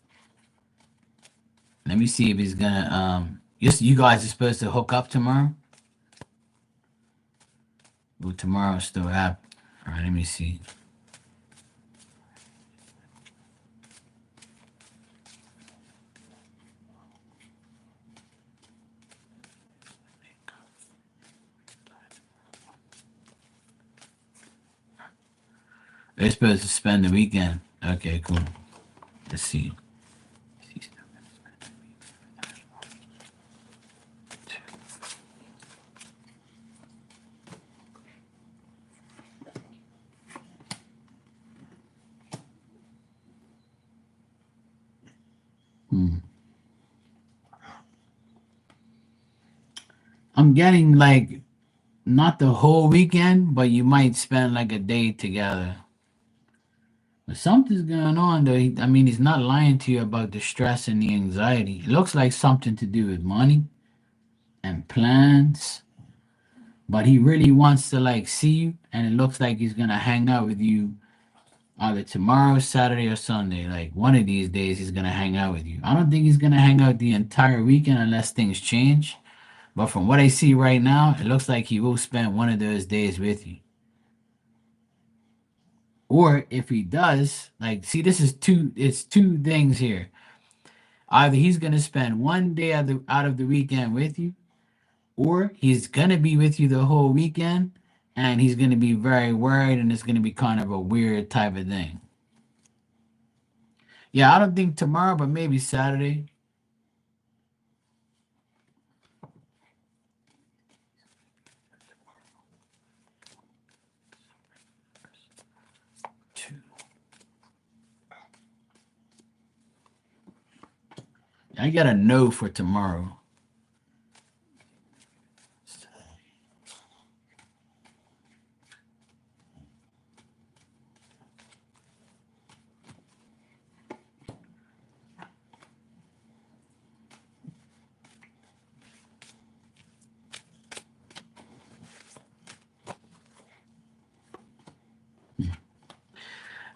Let me see if he's gonna you guys are supposed to hook up tomorrow? Well, tomorrow still happen. Alright, let me see. They're supposed to spend the weekend. Okay, cool. Let's see. Hmm. I'm getting like not the whole weekend, but you might spend like a day together. But something's going on though. I mean, he's not lying to you about the stress and the anxiety. It looks like something to do with money and plans, but he really wants to like see you, and it looks like he's gonna hang out with you either tomorrow, Saturday, or Sunday. Like one of these days, he's gonna hang out with you. I don't think he's gonna hang out the entire weekend unless things change. But from what I see right now, it looks like he will spend one of those days with you. Or if he does, like, see, this is it's two things here. Either he's gonna spend one day out of the weekend with you, or he's gonna be with you the whole weekend, and he's gonna be very worried, and it's gonna be kind of a weird type of thing. Yeah, I don't think tomorrow, but maybe Saturday. I got a no for tomorrow.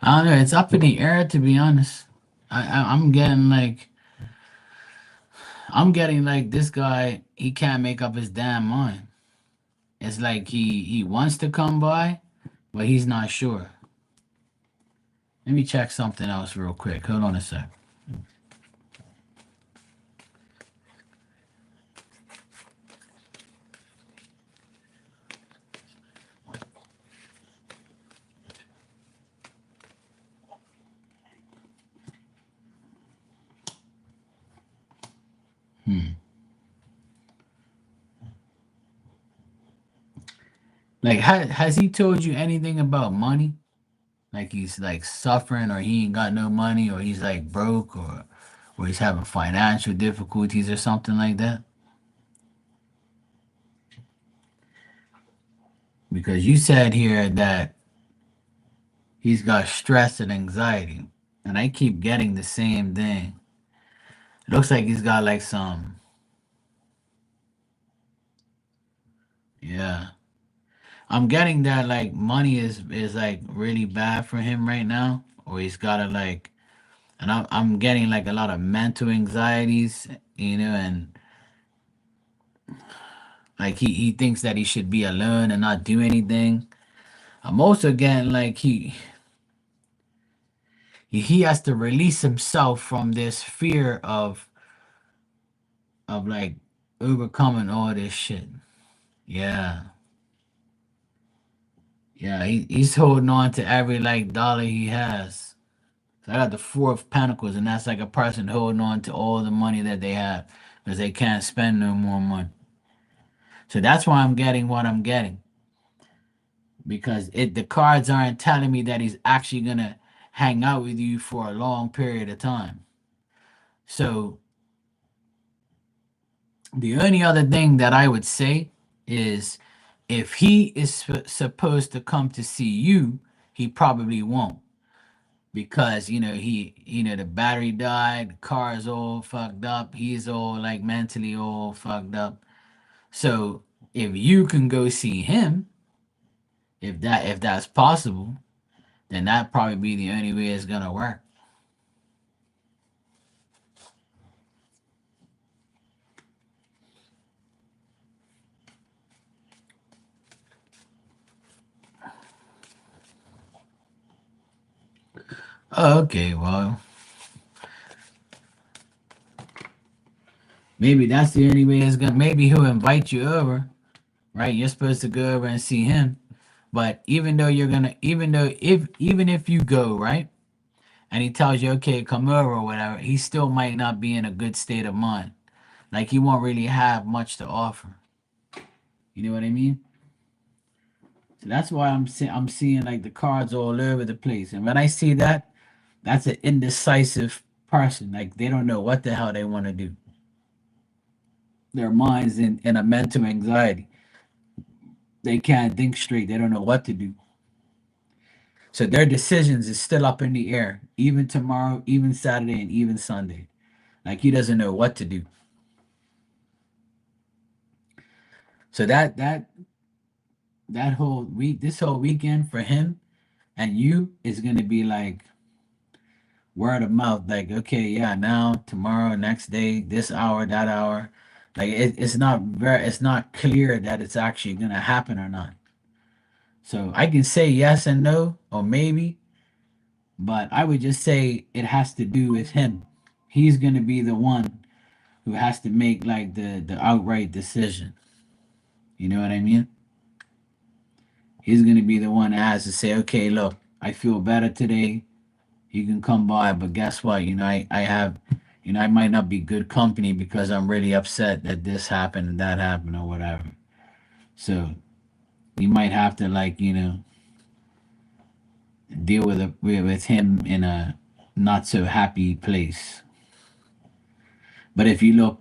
I don't know. It's up in the air, to be honest. I'm getting like this guy. He can't make up his damn mind. It's like he wants to come by, but he's not sure. Let me check something else real quick. Hold on a sec. Hmm. Like, has he told you anything about money? Like he's like suffering, or he ain't got no money, or he's like broke, or he's having financial difficulties or something like that? Because you said here that he's got stress and anxiety, and I keep getting the same thing. It looks like he's got like some, yeah. I'm getting that like money is like really bad for him right now, or he's gotta like, and I'm getting like a lot of mental anxieties, and like he thinks that he should be alone and not do anything. I'm also getting like he has to release himself from this fear of like overcoming all this shit. Yeah. Yeah, he's holding on to every like dollar he has. So I got the Four of Pentacles, and that's like a person holding on to all the money that they have because they can't spend no more money. So that's why I'm getting what I'm getting, because the cards aren't telling me that he's actually gonna hang out with you for a long period of time. So the only other thing that I would say is if he is supposed to come to see you, he probably won't, because the battery died, the car's all fucked up, he's all like mentally all fucked up. So if you can go see him, if that's possible, then that probably be the only way it's gonna work. Oh, okay, well, maybe that's the only way it's gonna. Maybe he'll invite you over, right? You're supposed to go over and see him, But even if you go, right, and he tells you, okay, come over or whatever, he still might not be in a good state of mind. Like he won't really have much to offer. You know what I mean? So that's why I'm seeing like the cards all over the place. And when I see that, that's an indecisive person. Like they don't know what the hell they want to do. Their minds in a mental anxiety. They can't think straight. They don't know what to do. So their decisions is still up in the air, even tomorrow, even Saturday, and even Sunday. Like he doesn't know what to do. So that whole week, this whole weekend for him and you is gonna be like word of mouth. Like, okay, yeah, now, tomorrow, next day, this hour, that hour. Like it's not clear that it's actually gonna happen or not. So I can say yes and no, or maybe, but I would just say it has to do with him. He's gonna be the one who has to make like the outright decision. You know what I mean? He's gonna be the one that has to say, okay, look, I feel better today. You can come by, but guess what? I have, I might not be good company because I'm really upset that this happened and that happened or whatever. So you might have to like, deal with him in a not so happy place. But if you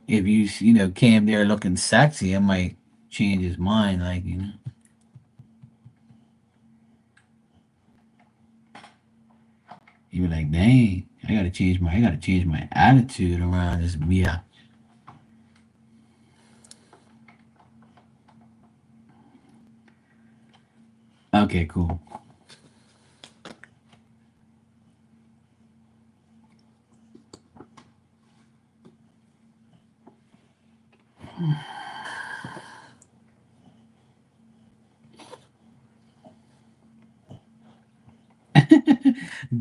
came there looking sexy, it might change his mind. Like you be like, dang, I gotta change my attitude around this. Yeah. Okay, cool.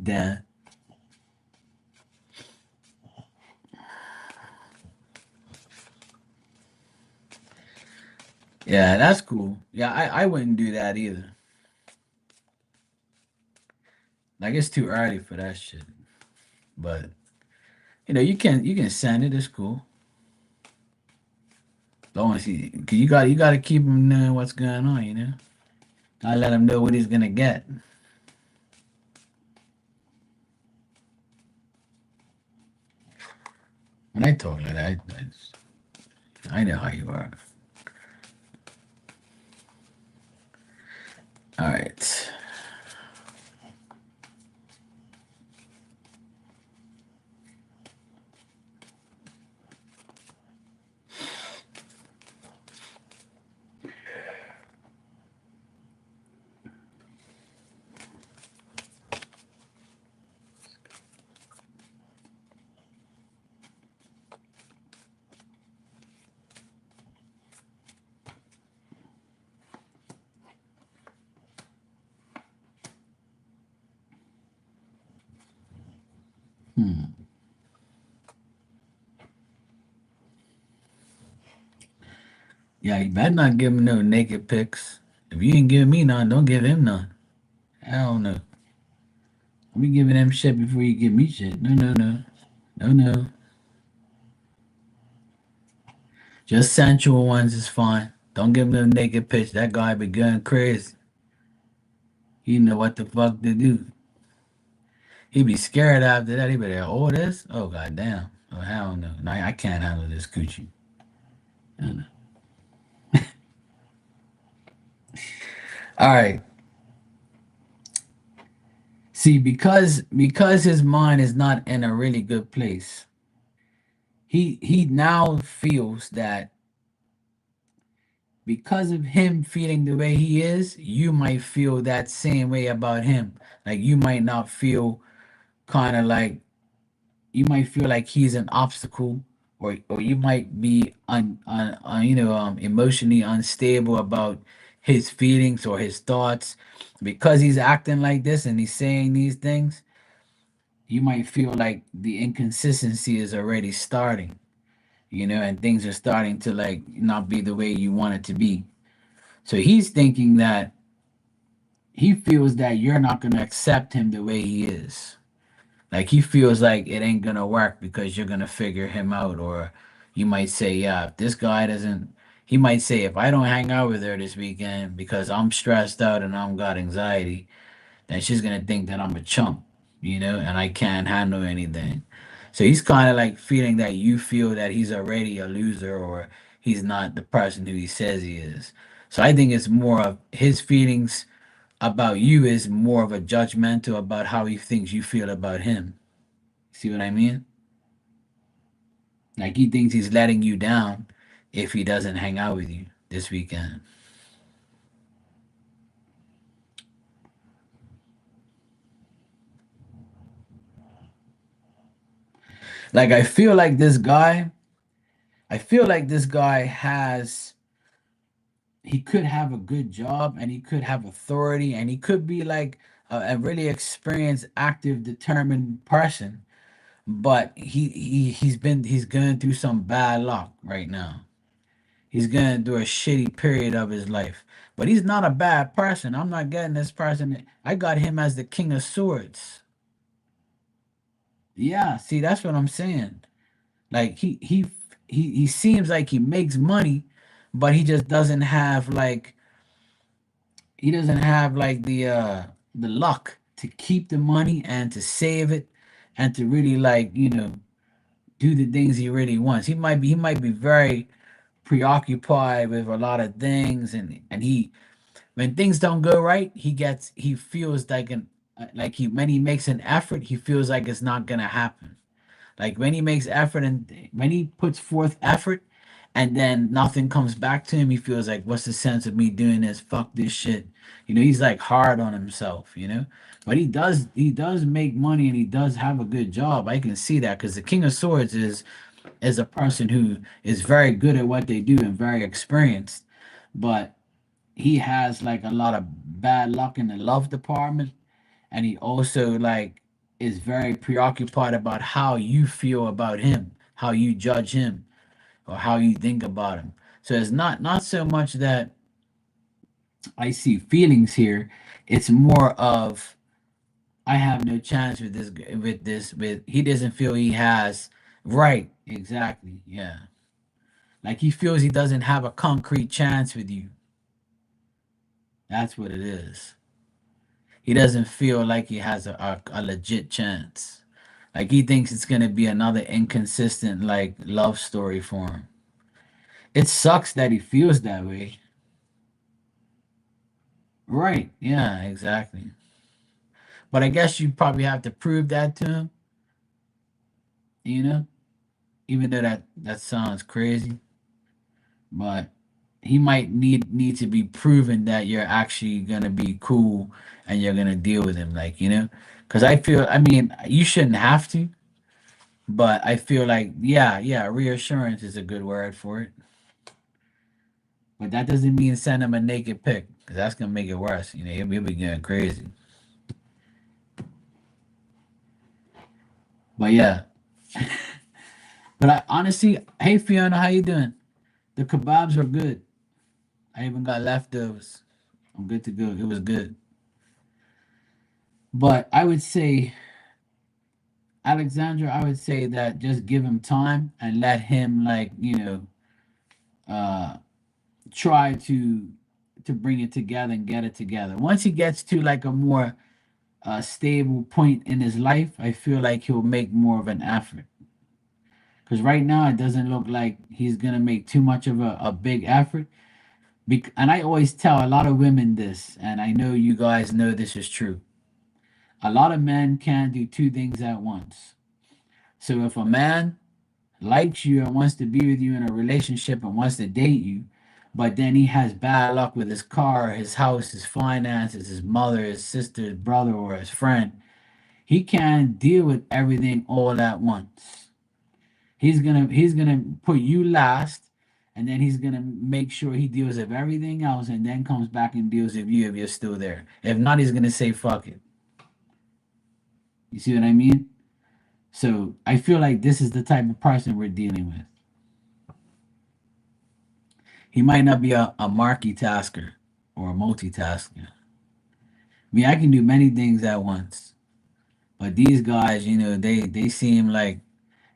Damn. Yeah, that's cool. Yeah, I wouldn't do that either. Like it's too early for that shit. But you can send it. It's cool. Don't see, cause you got to keep him knowing what's going on. I let him know what he's gonna get. When I talk like that, I know how you are. All right. Hmm. Yeah, you better not give him no naked pics. If you ain't giving me none, don't give him none. Hell no. We giving him shit before you give me shit. No, no, no, no, no. Just sensual ones is fine. Don't give him no naked pics. That guy be going crazy. He know what the fuck to do. He be scared after that. He be like, oh, this? Oh, goddamn. Oh, hell no. No, I can't handle this coochie. No, no. All right. See, because his mind is not in a really good place, he now feels that because of him feeling the way he is, you might feel that same way about him. Like you might not feel kind of like you might feel like he's an obstacle, or you might be emotionally unstable about his feelings or his thoughts because he's acting like this and he's saying these things. You might feel like the inconsistency is already starting, and things are starting to like not be the way you want it to be. So he's thinking that he feels that you're not gonna accept him the way he is. Like he feels like it ain't gonna work because you're gonna figure him out, or you might say, yeah, if this guy doesn't. He might say, if I don't hang out with her this weekend because I'm stressed out and I'm got anxiety, then she's gonna think that I'm a chump, and I can't handle anything. So he's kind of like feeling that you feel that he's already a loser or he's not the person who he says he is. So I think it's more of his feelings about you is more of a judgmental about how he thinks you feel about him. See what I mean? Like he thinks he's letting you down if he doesn't hang out with you this weekend. Like I feel like this guy he could have a good job and he could have authority and he could be like a really experienced, active, determined person. But he's going through some bad luck right now. He's going through a shitty period of his life. But he's not a bad person. I'm not getting this person. I got him as the King of Swords. Yeah, see, that's what I'm saying. Like he seems like he makes money, but he just doesn't have like the luck to keep the money and to save it and to really like, do the things he really wants. He might be very preoccupied with a lot of things and he when things don't go right, he feels like he when he makes an effort, he feels like it's not gonna happen. Like when he makes effort and when he puts forth effort and then nothing comes back to him, he feels like, what's the sense of me doing this? Fuck this shit. He's like hard on himself. But he does make money and he does have a good job. I can see that because the King of Swords is a person who is very good at what they do and very experienced. But he has like a lot of bad luck in the love department and he also like is very preoccupied about how you feel about him, how you judge him, or how you think about him. So it's not so much that I see feelings here. It's more of I have no chance with he doesn't feel he has right, exactly. Yeah. Like he feels he doesn't have a concrete chance with you. That's what it is. He doesn't feel like he has a legit chance. Like he thinks it's gonna be another inconsistent like love story for him. It sucks that he feels that way. Right. Yeah, exactly. But I guess you probably have to prove that to him, you know? Even though that sounds crazy, but he might need to be proven that you're actually gonna be cool and you're gonna deal with him, because I mean, you shouldn't have to, but I feel like, yeah, yeah, reassurance is a good word for it. But that doesn't mean send him a naked pic, because that's gonna make it worse. He'll be going crazy. But yeah, but I honestly, hey Fiona, how you doing? The kebabs were good. I even got leftovers. I'm good to go. It was good. But I would say, Alexandra, I would say that just give him time and let him uh try to bring it together and get it together. Once he gets to like a more stable point in his life, I feel like he'll make more of an effort. Because right now it doesn't look like he's gonna make too much of a big effort. And I always tell a lot of women this, and I know you guys know this is true. A lot of men can't do two things at once. So if a man likes you and wants to be with you in a relationship and wants to date you, but then he has bad luck with his car, his house, his finances, his mother, his sister, his brother, or his friend, he can't deal with everything all at once. He's gonna put you last, and then he's gonna make sure he deals with everything else, and then comes back and deals with you if you're still there. If not, he's gonna say fuck it. You see what I mean? So I feel like this is the type of person we're dealing with. He might not be a multitasker or a multitasker. mean, I can do many things at once, but these guys, they seem like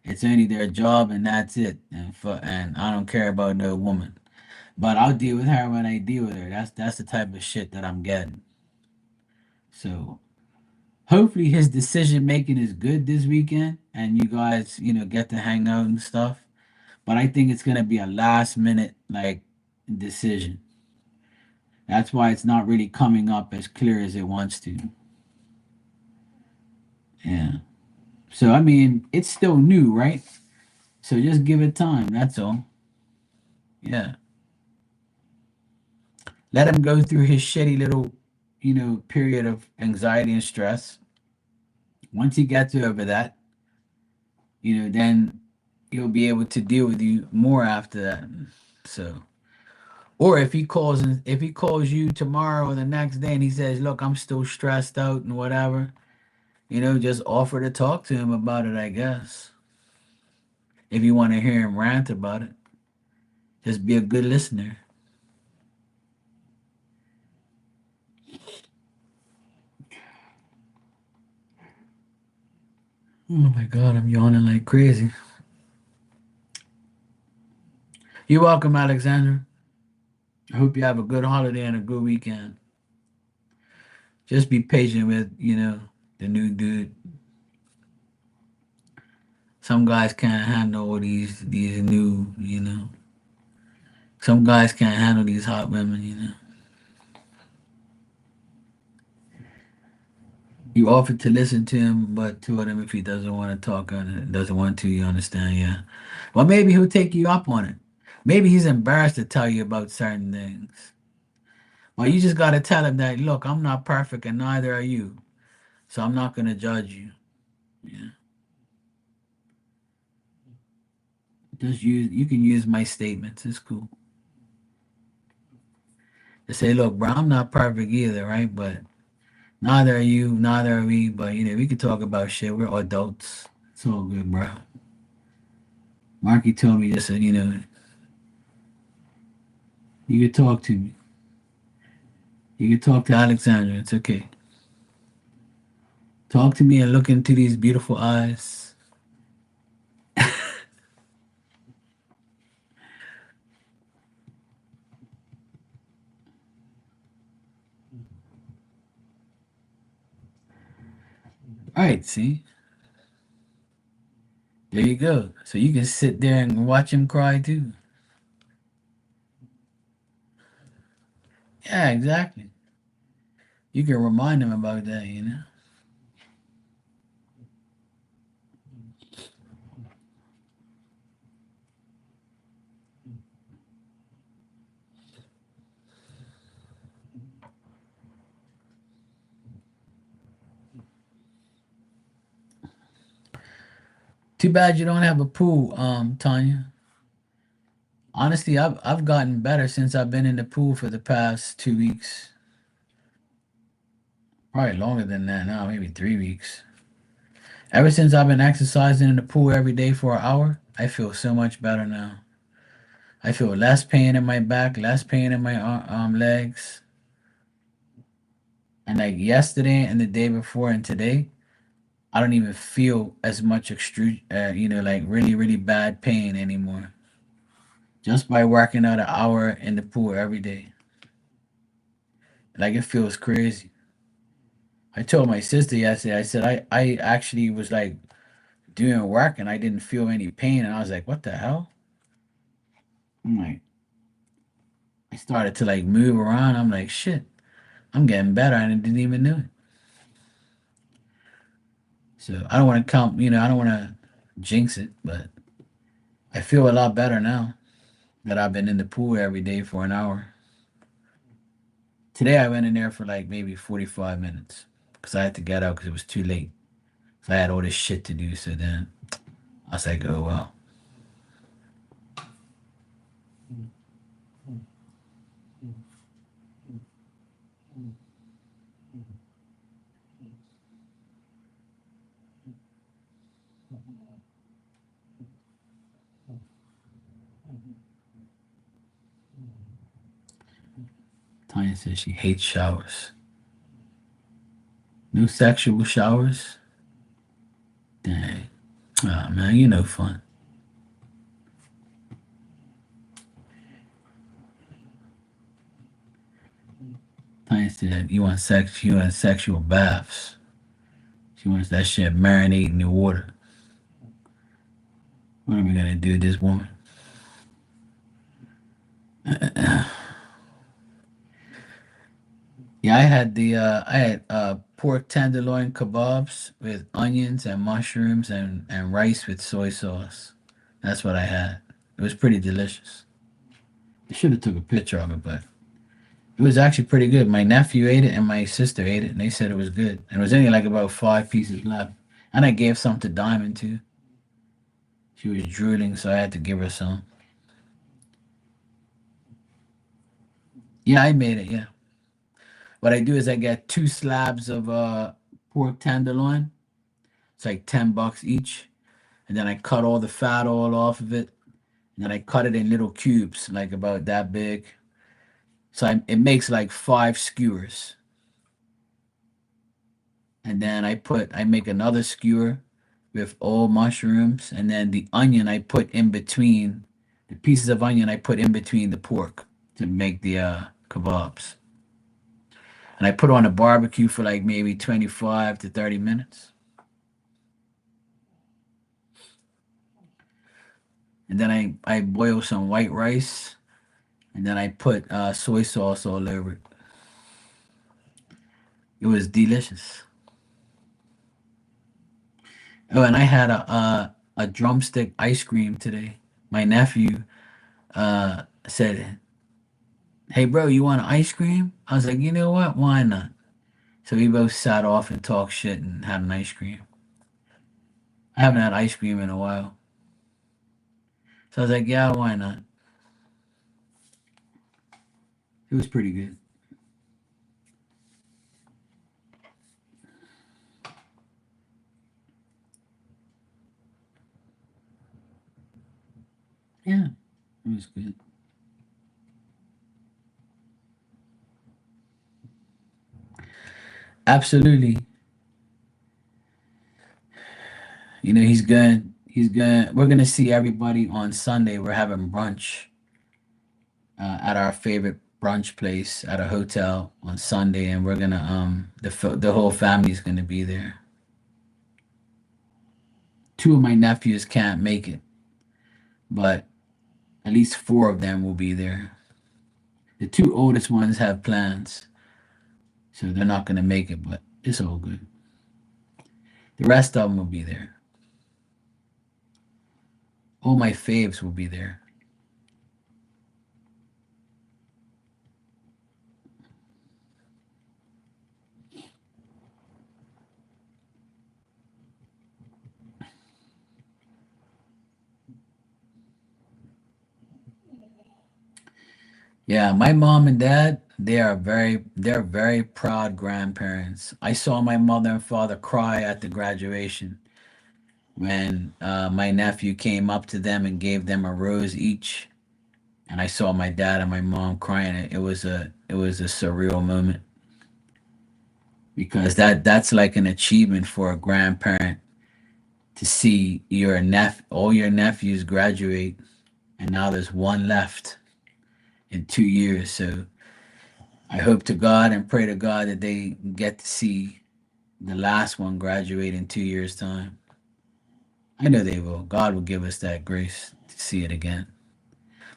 it's only their job and that's it, and I don't care about no woman. But I'll deal with her when I deal with her. That's the type of shit that I'm getting. So hopefully his decision making is good this weekend, and you guys, get to hang out and stuff. But I think it's gonna be a last minute like decision. That's why it's not really coming up as clear as it wants to. Yeah. So I mean, it's still new, right? So just give it time. That's all. Yeah. Let him go through his shitty little, period of anxiety and stress. Once he gets over that, then he'll be able to deal with you more after that. So, or if he calls you tomorrow or the next day and he says, "Look, I'm still stressed out and whatever," just offer to talk to him about it, I guess. If you want to hear him rant about it, just be a good listener. Oh my god, I'm yawning like crazy. You're welcome, Alexander. I hope you have a good holiday and a good weekend. Just be patient with, the new dude. Some guys can't handle all these new, Some guys can't handle these hot women. You offered to listen to him, but told him if he doesn't want to talk on it, doesn't want to, you understand, yeah. Well, maybe he'll take you up on it. Maybe he's embarrassed to tell you about certain things. Well, you just got to tell him that, look, I'm not perfect and neither are you. So I'm not going to judge you. Yeah. You can use my statements. It's cool. To say, look, bro, I'm not perfect either, right? But neither are you, neither are we. But, we can talk about shit. We're adults. It's all good, bro. Marky told me just, you could talk to me. You could talk to Alexandra. It's okay. Talk to me and look into these beautiful eyes. All right, see? There you go. So you can sit there and watch him cry too. Yeah, exactly. You can remind him about that. Too bad you don't have a pool, Tanya. Honestly, I've gotten better since I've been in the pool for the past 2 weeks. Probably longer than that now, maybe 3 weeks. Ever since I've been exercising in the pool every day for an hour, I feel so much better now. I feel less pain in my back, less pain in my legs. And like yesterday and the day before and today, I don't even feel as much like really, really bad pain anymore. Just by working out an hour in the pool every day. Like it feels crazy. I told my sister yesterday, I said I actually was like doing work and I didn't feel any pain and I was like, what the hell? I'm like I started to like move around. I'm like, shit, I'm getting better and I didn't even know it. So I don't want to I don't want to jinx it, but I feel a lot better now that I've been in the pool every day for an hour. Today I went in there for like maybe 45 minutes because I had to get out because it was too late. So I had all this shit to do. So then I was like, oh well. Tanya says she hates showers. No sexual showers. Dang. Oh man, you no fun. Tanya said you want sex. You want sexual baths. She wants that shit marinating in the water. What are we gonna do, with this woman? Yeah, I had pork tenderloin kebabs with onions and mushrooms and rice with soy sauce. That's what I had. It was pretty delicious. I should have took a picture of it, but it was actually pretty good. My nephew ate it and my sister ate it, and they said it was good. And it was only like about 5 pieces left. And I gave some to Diamond too. She was drooling, so I had to give her some. Yeah, I made it. Yeah. What I do is I get 2 slabs of pork tenderloin. It's like $10 each, and then I cut all the fat all off of it, and then I cut it in little cubes, like about that big. So it makes like 5 skewers, and then I make another skewer with all mushrooms, and then the onion I put in between the pieces of onion I put in between the pork to make the kebabs, and I put on a barbecue for like maybe 25 to 30 minutes, and then I boil some white rice, and then I put soy sauce all over it. It was delicious. Oh, and I had a drumstick ice cream today. My nephew said, "Hey, bro, you want ice cream?" I was like, "You know what? Why not?" So we both sat off and talked shit and had an ice cream. I haven't had ice cream in a while, so I was like, "Yeah, why not?" It was pretty good. Yeah, it was good. Absolutely. You know, he's good. He's good. We're gonna see everybody on Sunday. We're having brunch at our favorite brunch place at a hotel on Sunday, and we're gonna the whole family's gonna be there. Two of my nephews can't make it, but at least four of them will be there. The two oldest ones have plans, so they're not gonna make it, but it's all good. The rest of them will be there. All my faves will be there. Yeah, my mom and dad, they're very proud grandparents. I saw my mother and father cry at the graduation when my nephew came up to them and gave them a rose each, and I saw my dad and my mom crying. It was a surreal moment because that's like an achievement for a grandparent to see all your nephews graduate, and now there's one left in 2 years. So I hope to God and pray to God that they get to see the last one graduate in 2 years' time. I know they will. God will give us that grace to see it again.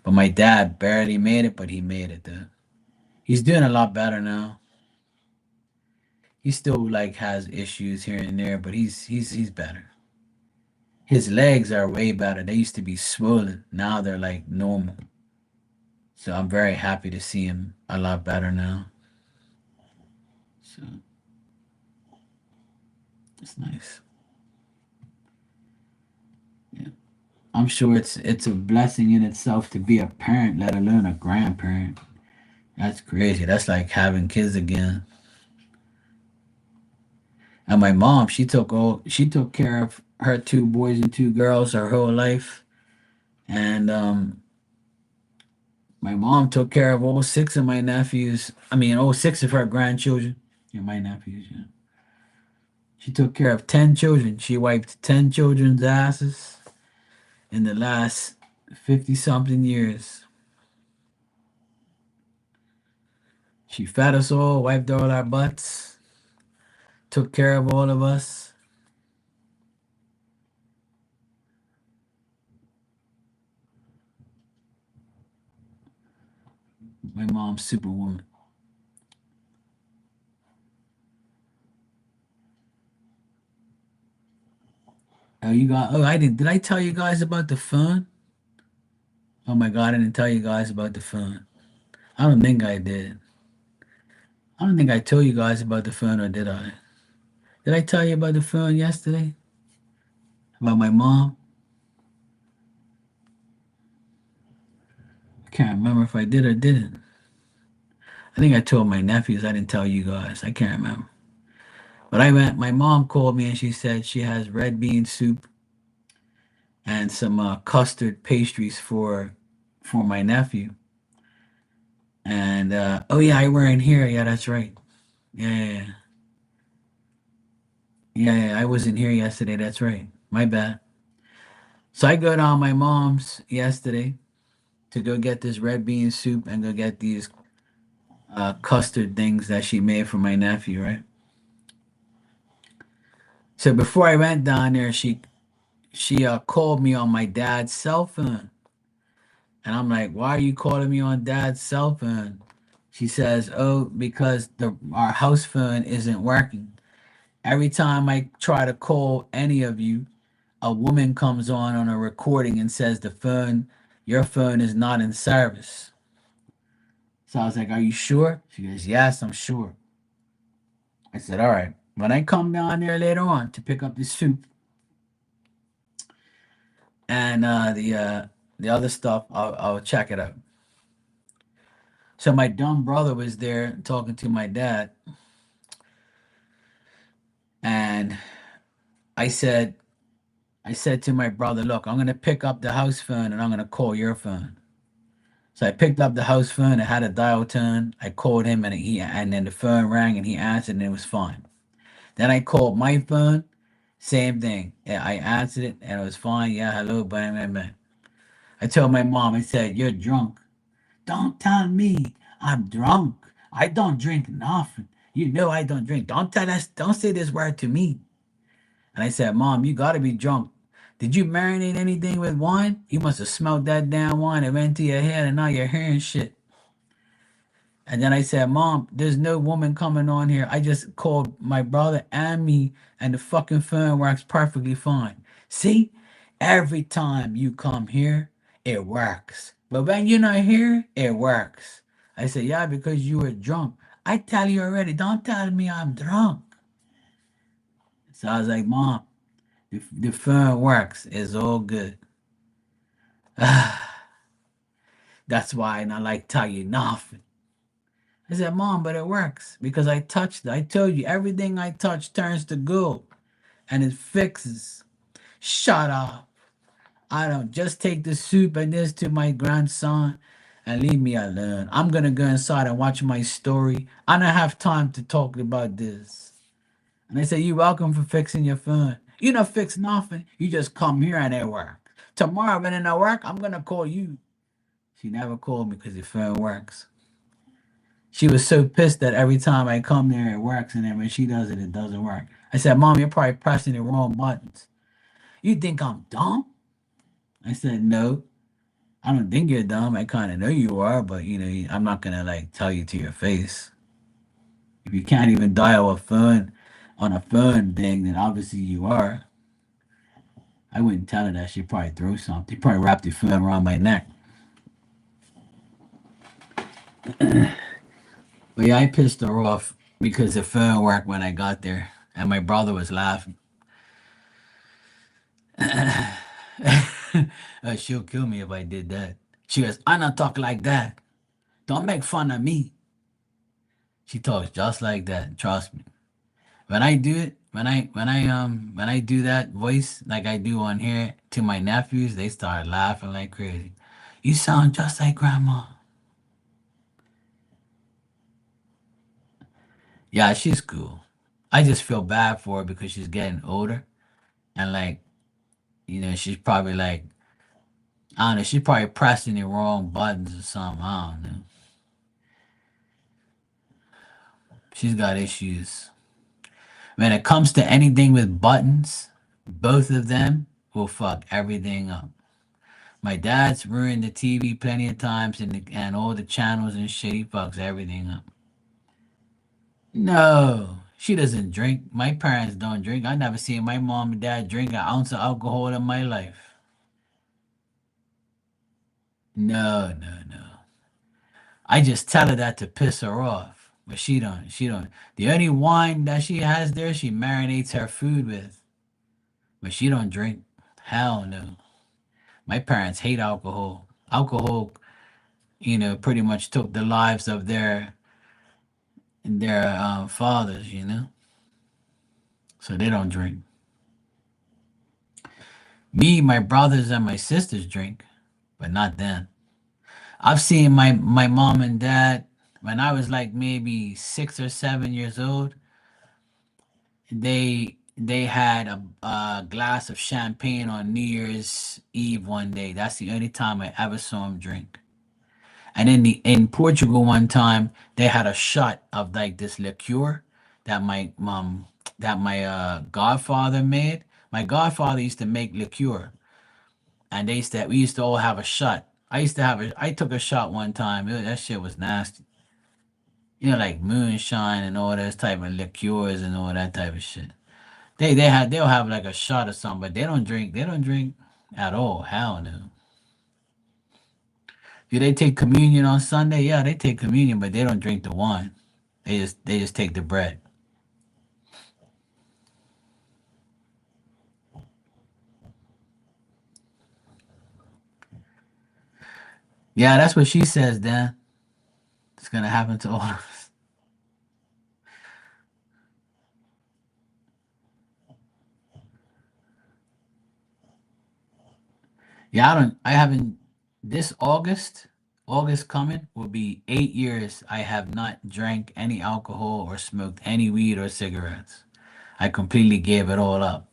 But my dad barely made it, but he made it though. He's doing a lot better now. He still like has issues here and there, but he's better. His legs are way better. They used to be swollen. Now they're like normal. So I'm very happy to see him a lot better now. So it's nice. Yeah. I'm sure it's a blessing in itself to be a parent, let alone a grandparent. That's crazy. That's like having kids again. And my mom, she took care of her 2 boys and 2 girls her whole life. And my mom took care of all 6 of my nephews. I mean, all 6 of her grandchildren. Yeah, my nephews, yeah. She took care of 10 children. She wiped 10 children's asses in the last 50 something years. She fed us all, wiped all our butts, took care of all of us. My mom's superwoman. Oh, you got, oh, I did I tell you guys about the fun? Oh my God, I didn't tell you guys about the fun. I don't think I did. I don't think I told you guys about the fun, or did I? Did I tell you about the fun yesterday? About my mom? I can't remember if I did or didn't. I think I told my nephews. I didn't tell you guys. I can't remember. But I went, my mom called me and she said she has red bean soup and some custard pastries for my nephew. And oh yeah, I weren't here. Yeah, that's right. Yeah, yeah, yeah. Yeah, yeah, I wasn't here yesterday. That's right. My bad. So I go down my mom's yesterday to go get this red bean soup and go get these custard things that she made for my nephew, right? So before I went down there, she called me on my dad's cell phone, and I'm like, "Why are you calling me on dad's cell phone?" She says, "Oh, because the our house phone isn't working. Every time I try to call any of you, a woman comes on a recording and says your phone is not in service." So I was like, "Are you sure?" She goes, "Yes, I'm sure." I said, "All right. When I come down there later on to pick up the soup and the other stuff, I'll check it out." So my dumb brother was there talking to my dad, and I said, I said to my brother, "Look, I'm gonna pick up the house phone and I'm gonna call your phone." So I picked up the house phone. It had a dial tone. I called him, and then the phone rang, and he answered, and it was fine. Then I called my phone. Same thing. Yeah, I answered it, and it was fine. Yeah, hello, bam, bam, bam. I told my mom. I said, "You're drunk." "Don't tell me I'm drunk. I don't drink nothing. You know I don't drink. Don't tell us. Don't say this word to me." And I said, "Mom, you gotta be drunk. Did you marinate anything with wine? You must have smelled that damn wine and went to your head, and now you're hearing shit." And then I said, "Mom, there's no woman coming on here. I just called my brother and me, and the fucking phone works perfectly fine. See, every time you come here, it works. But when you're not here, it works." I said, "Yeah, because you were drunk." "I tell you already, don't tell me I'm drunk." So I was like, "Mom, the phone works. It's all good." That's why I not like tell you nothing. I said, "Mom, but it works because I touched it. I told you everything I touch turns to gold and it fixes." "Shut up. I don't just take the soup and this to my grandson and leave me alone. I'm gonna go inside and watch my story. I don't have time to talk about this." And I said, "You're welcome for fixing your phone. You don't fix nothing. You just come here and it works. Tomorrow when it don't work, I'm gonna call you." She never called me because the phone works. She was so pissed that every time I come there, it works, and then when she does it, it doesn't work. I said, "Mom, you're probably pressing the wrong buttons. You think I'm dumb?" I said, "No, I don't think you're dumb. I kind of know you are, but I'm not gonna like tell you to your face. If you can't even dial a phone on a phone thing, then obviously you are." I wouldn't tell her that. She'd probably throw something. Probably wrap the phone around my neck. But yeah, I pissed her off because the phone worked when I got there, and my brother was laughing. She'll kill me if I did that. She goes, "I don't talk like that. Don't make fun of me." She talks just like that. Trust me. When I do it, when I do that voice like I do on here to my nephews, they start laughing like crazy. "You sound just like grandma." Yeah, she's cool. I just feel bad for her because she's getting older and like, she's probably like, I don't know, she's probably pressing the wrong buttons or something. I don't know. She's got issues. When it comes to anything with buttons, both of them will fuck everything up. My dad's ruined the TV plenty of times and all the channels and shit. He fucks everything up. No, she doesn't drink. My parents don't drink. I never seen my mom and dad drink an ounce of alcohol in my life. No, no, no. I just tell her that to piss her off. But she don't. She don't. The only wine that she has there, she marinates her food with. But she don't drink. Hell no. My parents hate alcohol. Alcohol, pretty much took the lives of their fathers. So they don't drink. Me, my brothers, and my sisters drink, but not them. I've seen my mom and dad when I was like maybe 6 or 7 years old. They had a glass of champagne on New Year's Eve one day. That's the only time I ever saw them drink. And in Portugal one time they had a shot of like this liqueur that my godfather made. My godfather used to make liqueur, and we used to all have a shot. I took a shot one time. That shit was nasty. Like moonshine and all those type of liqueurs and all that type of shit. They'll have like a shot or something, but they don't drink. They don't drink at all. Hell no. Do they take communion on Sunday? Yeah, they take communion, but they don't drink the wine. They just take the bread. Yeah, that's what she says, Dan. It's gonna happen to all of us. Yeah, I haven't this August coming will be 8 years I have not drank any alcohol or smoked any weed or cigarettes. I completely gave it all up.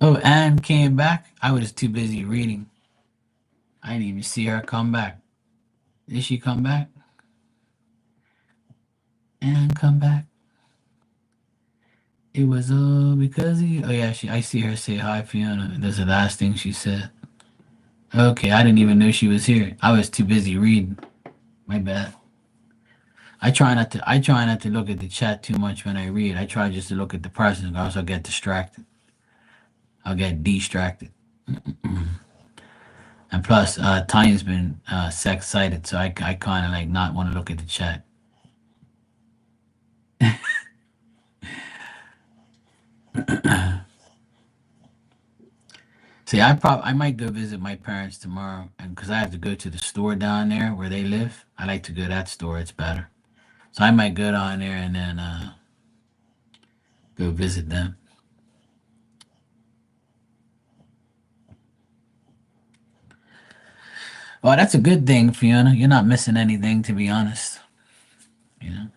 Oh, Anne came back. I was too busy reading. I didn't even see her come back. Did she come back? Anne come back. It was all because of you. Oh yeah, I see her say hi, Fiona. That's the last thing she said. Okay, I didn't even know she was here. I was too busy reading. My bad. I try not to look at the chat too much when I read. I try just to look at the person, or else I'll get distracted. I'll get distracted. And plus, Tanya's been sex cited, so I kind of like not want to look at the chat. See, I might go visit my parents tomorrow, and because I have to go to the store down there where they live, I like to go to that store. It's better. So I might go down there and then go visit them. Well, that's a good thing, Fiona. You're not missing anything, to be honest. You know,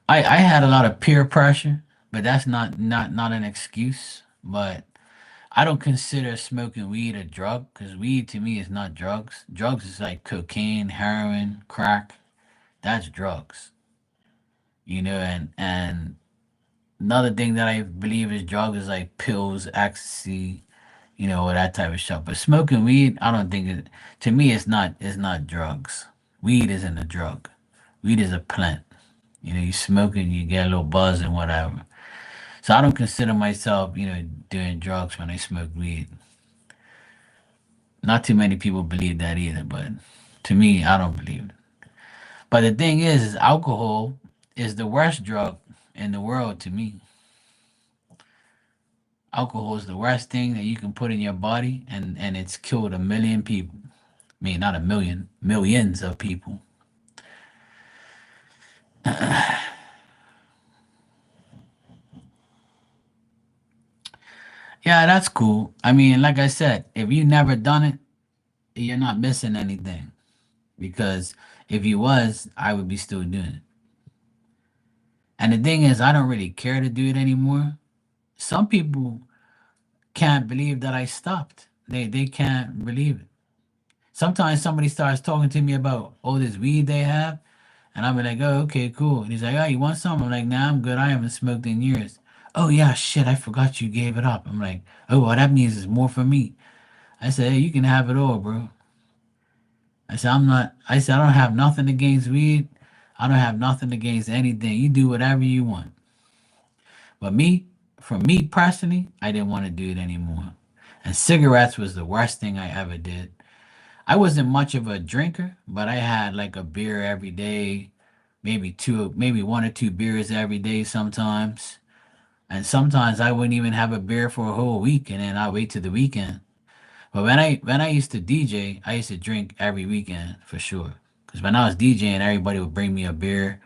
I had a lot of peer pressure, but that's not an excuse. But I don't consider smoking weed a drug because weed to me is not drugs. Drugs is like cocaine, heroin, crack. That's drugs. And another thing that I believe is drugs is like pills, ecstasy, or that type of stuff. But smoking weed, I don't think it. To me, it's not drugs. Weed isn't a drug. Weed is a plant. You smoke it, you get a little buzz and whatever. So I don't consider myself, doing drugs when I smoke weed. Not too many people believe that either, but to me, I don't believe it. But the thing is alcohol is the worst drug in the world to me. Alcohol is the worst thing that you can put in your body, and it's killed a million people. I mean, not a million, millions of people. Yeah, that's cool. I mean, like I said, if you never done it, you're not missing anything. Because if you was, I would be still doing it. And the thing is, I don't really care to do it anymore. Some people can't believe that I stopped. They can't believe it. Sometimes somebody starts talking to me about all this weed they have, and I'll be like, "Oh, okay, cool." And he's like, "Oh, you want some?" I'm like, "Nah, I'm good. I haven't smoked in years." "Oh yeah, shit, I forgot you gave it up." I'm like, "Oh, well, that means it's more for me." I said, "Hey, you can have it all, bro." I said, "I'm not." I said, "I don't have nothing against weed. I don't have nothing against anything. You do whatever you want." But me, for me personally, I didn't want to do it anymore. And cigarettes was the worst thing I ever did. I wasn't much of a drinker, but I had like a beer every day, maybe two, maybe one or two beers every day sometimes. And sometimes I wouldn't even have a beer for a whole week, and then I wait till the weekend. But when I used to DJ, I used to drink every weekend for sure. Because when I was DJing, everybody would bring me a beer,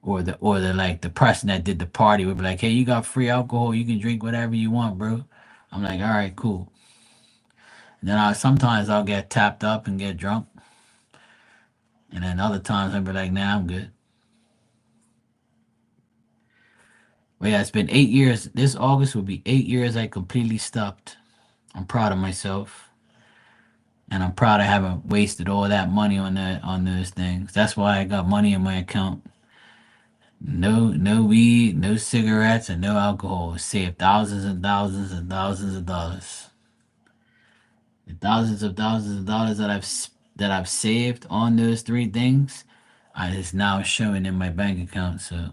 or the like the person that did the party would be like, "Hey, you got free alcohol. You can drink whatever you want, bro." I'm like, "All right, cool." And then sometimes I'll get tapped up and get drunk, and then other times I'll be like, "Nah, I'm good." But yeah, it's been 8 years. This August will be 8 years I completely stopped. I'm proud of myself, and I'm proud I haven't wasted all that money on those things. That's why I got money in my account. No weed, no cigarettes, and no alcohol. Saved thousands and thousands and thousands of dollars. The thousands of dollars that I've saved on those three things, is now showing in my bank account. So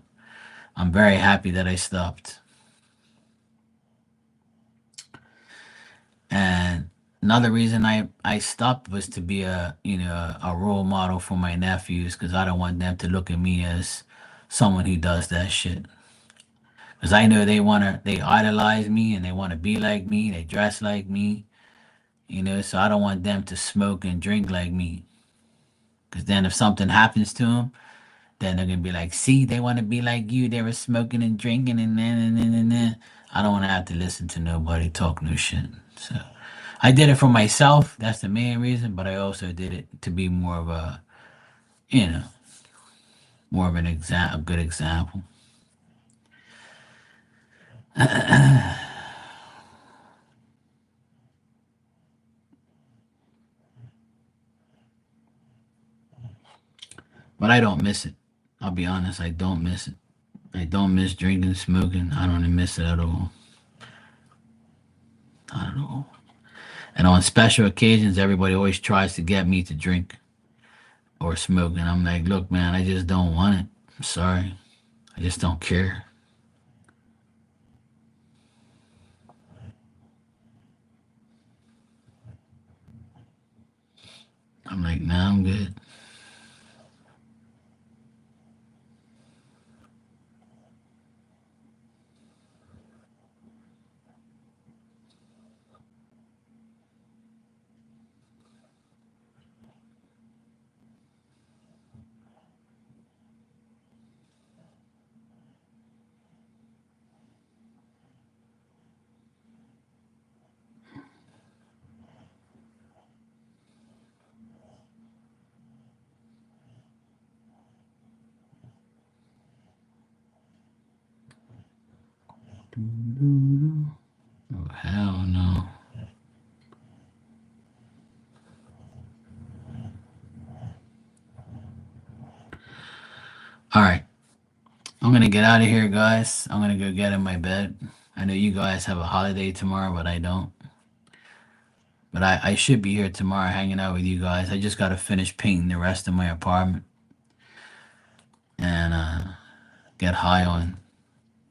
I'm very happy that I stopped. And another reason I stopped was to be a role model for my nephews, because I don't want them to look at me as someone who does that shit. Because I know they idolize me and they want to be like me, they dress like me, so I don't want them to smoke and drink like me. Because then if something happens to them, then they're gonna be like, "See, they want to be like you. They were smoking and drinking and then and then." I don't want to have to listen to nobody talk no shit. So I did it for myself. That's the main reason. But I also did it to be more of you know, more of a good example. But I don't miss it. I'll be honest. I don't miss it. I don't miss drinking, smoking. I don't miss it at all. Not at all. And on special occasions, everybody always tries to get me to drink or smoke, and I'm like, "Look, man, I just don't want it. I'm sorry. I just don't care." I'm like, "Nah, I'm good." Oh, hell no. All right. I'm going to get out of here, guys. I'm going to go get in my bed. I know you guys have a holiday tomorrow, but I don't. But I should be here tomorrow hanging out with you guys. I just got to finish painting the rest of my apartment and get high on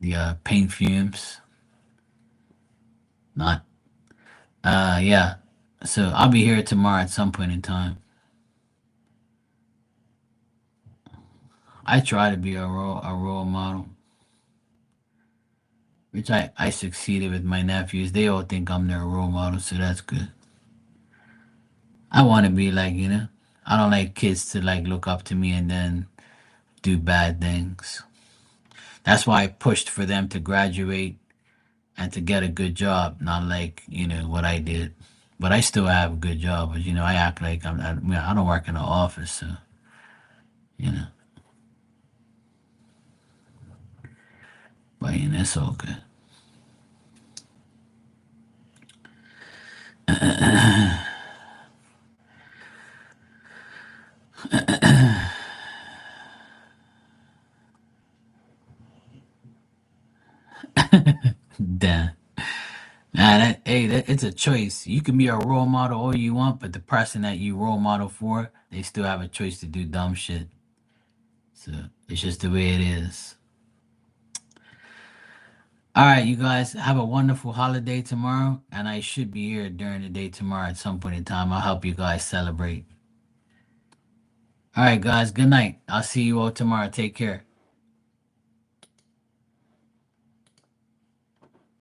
the paint fumes. Not. Yeah. So I'll be here tomorrow at some point in time. I try to be a role model, which I succeeded with my nephews. They all think I'm their role model, so that's good. I want to be like, I don't like kids to like look up to me and then do bad things. That's why I pushed for them to graduate and to get a good job, not like what I did. But I still have a good job. But I act like I don't work in the office, so you know. But it's all good. Damn. Nah, it's a choice. You can be a role model all you want, but the person that you role model for, they still have a choice to do dumb shit. So it's just the way it is. All right, you guys have a wonderful holiday tomorrow, and I should be here during the day tomorrow at some point in time. I'll help you guys celebrate. All right, guys. Good night. I'll see you all tomorrow. Take care.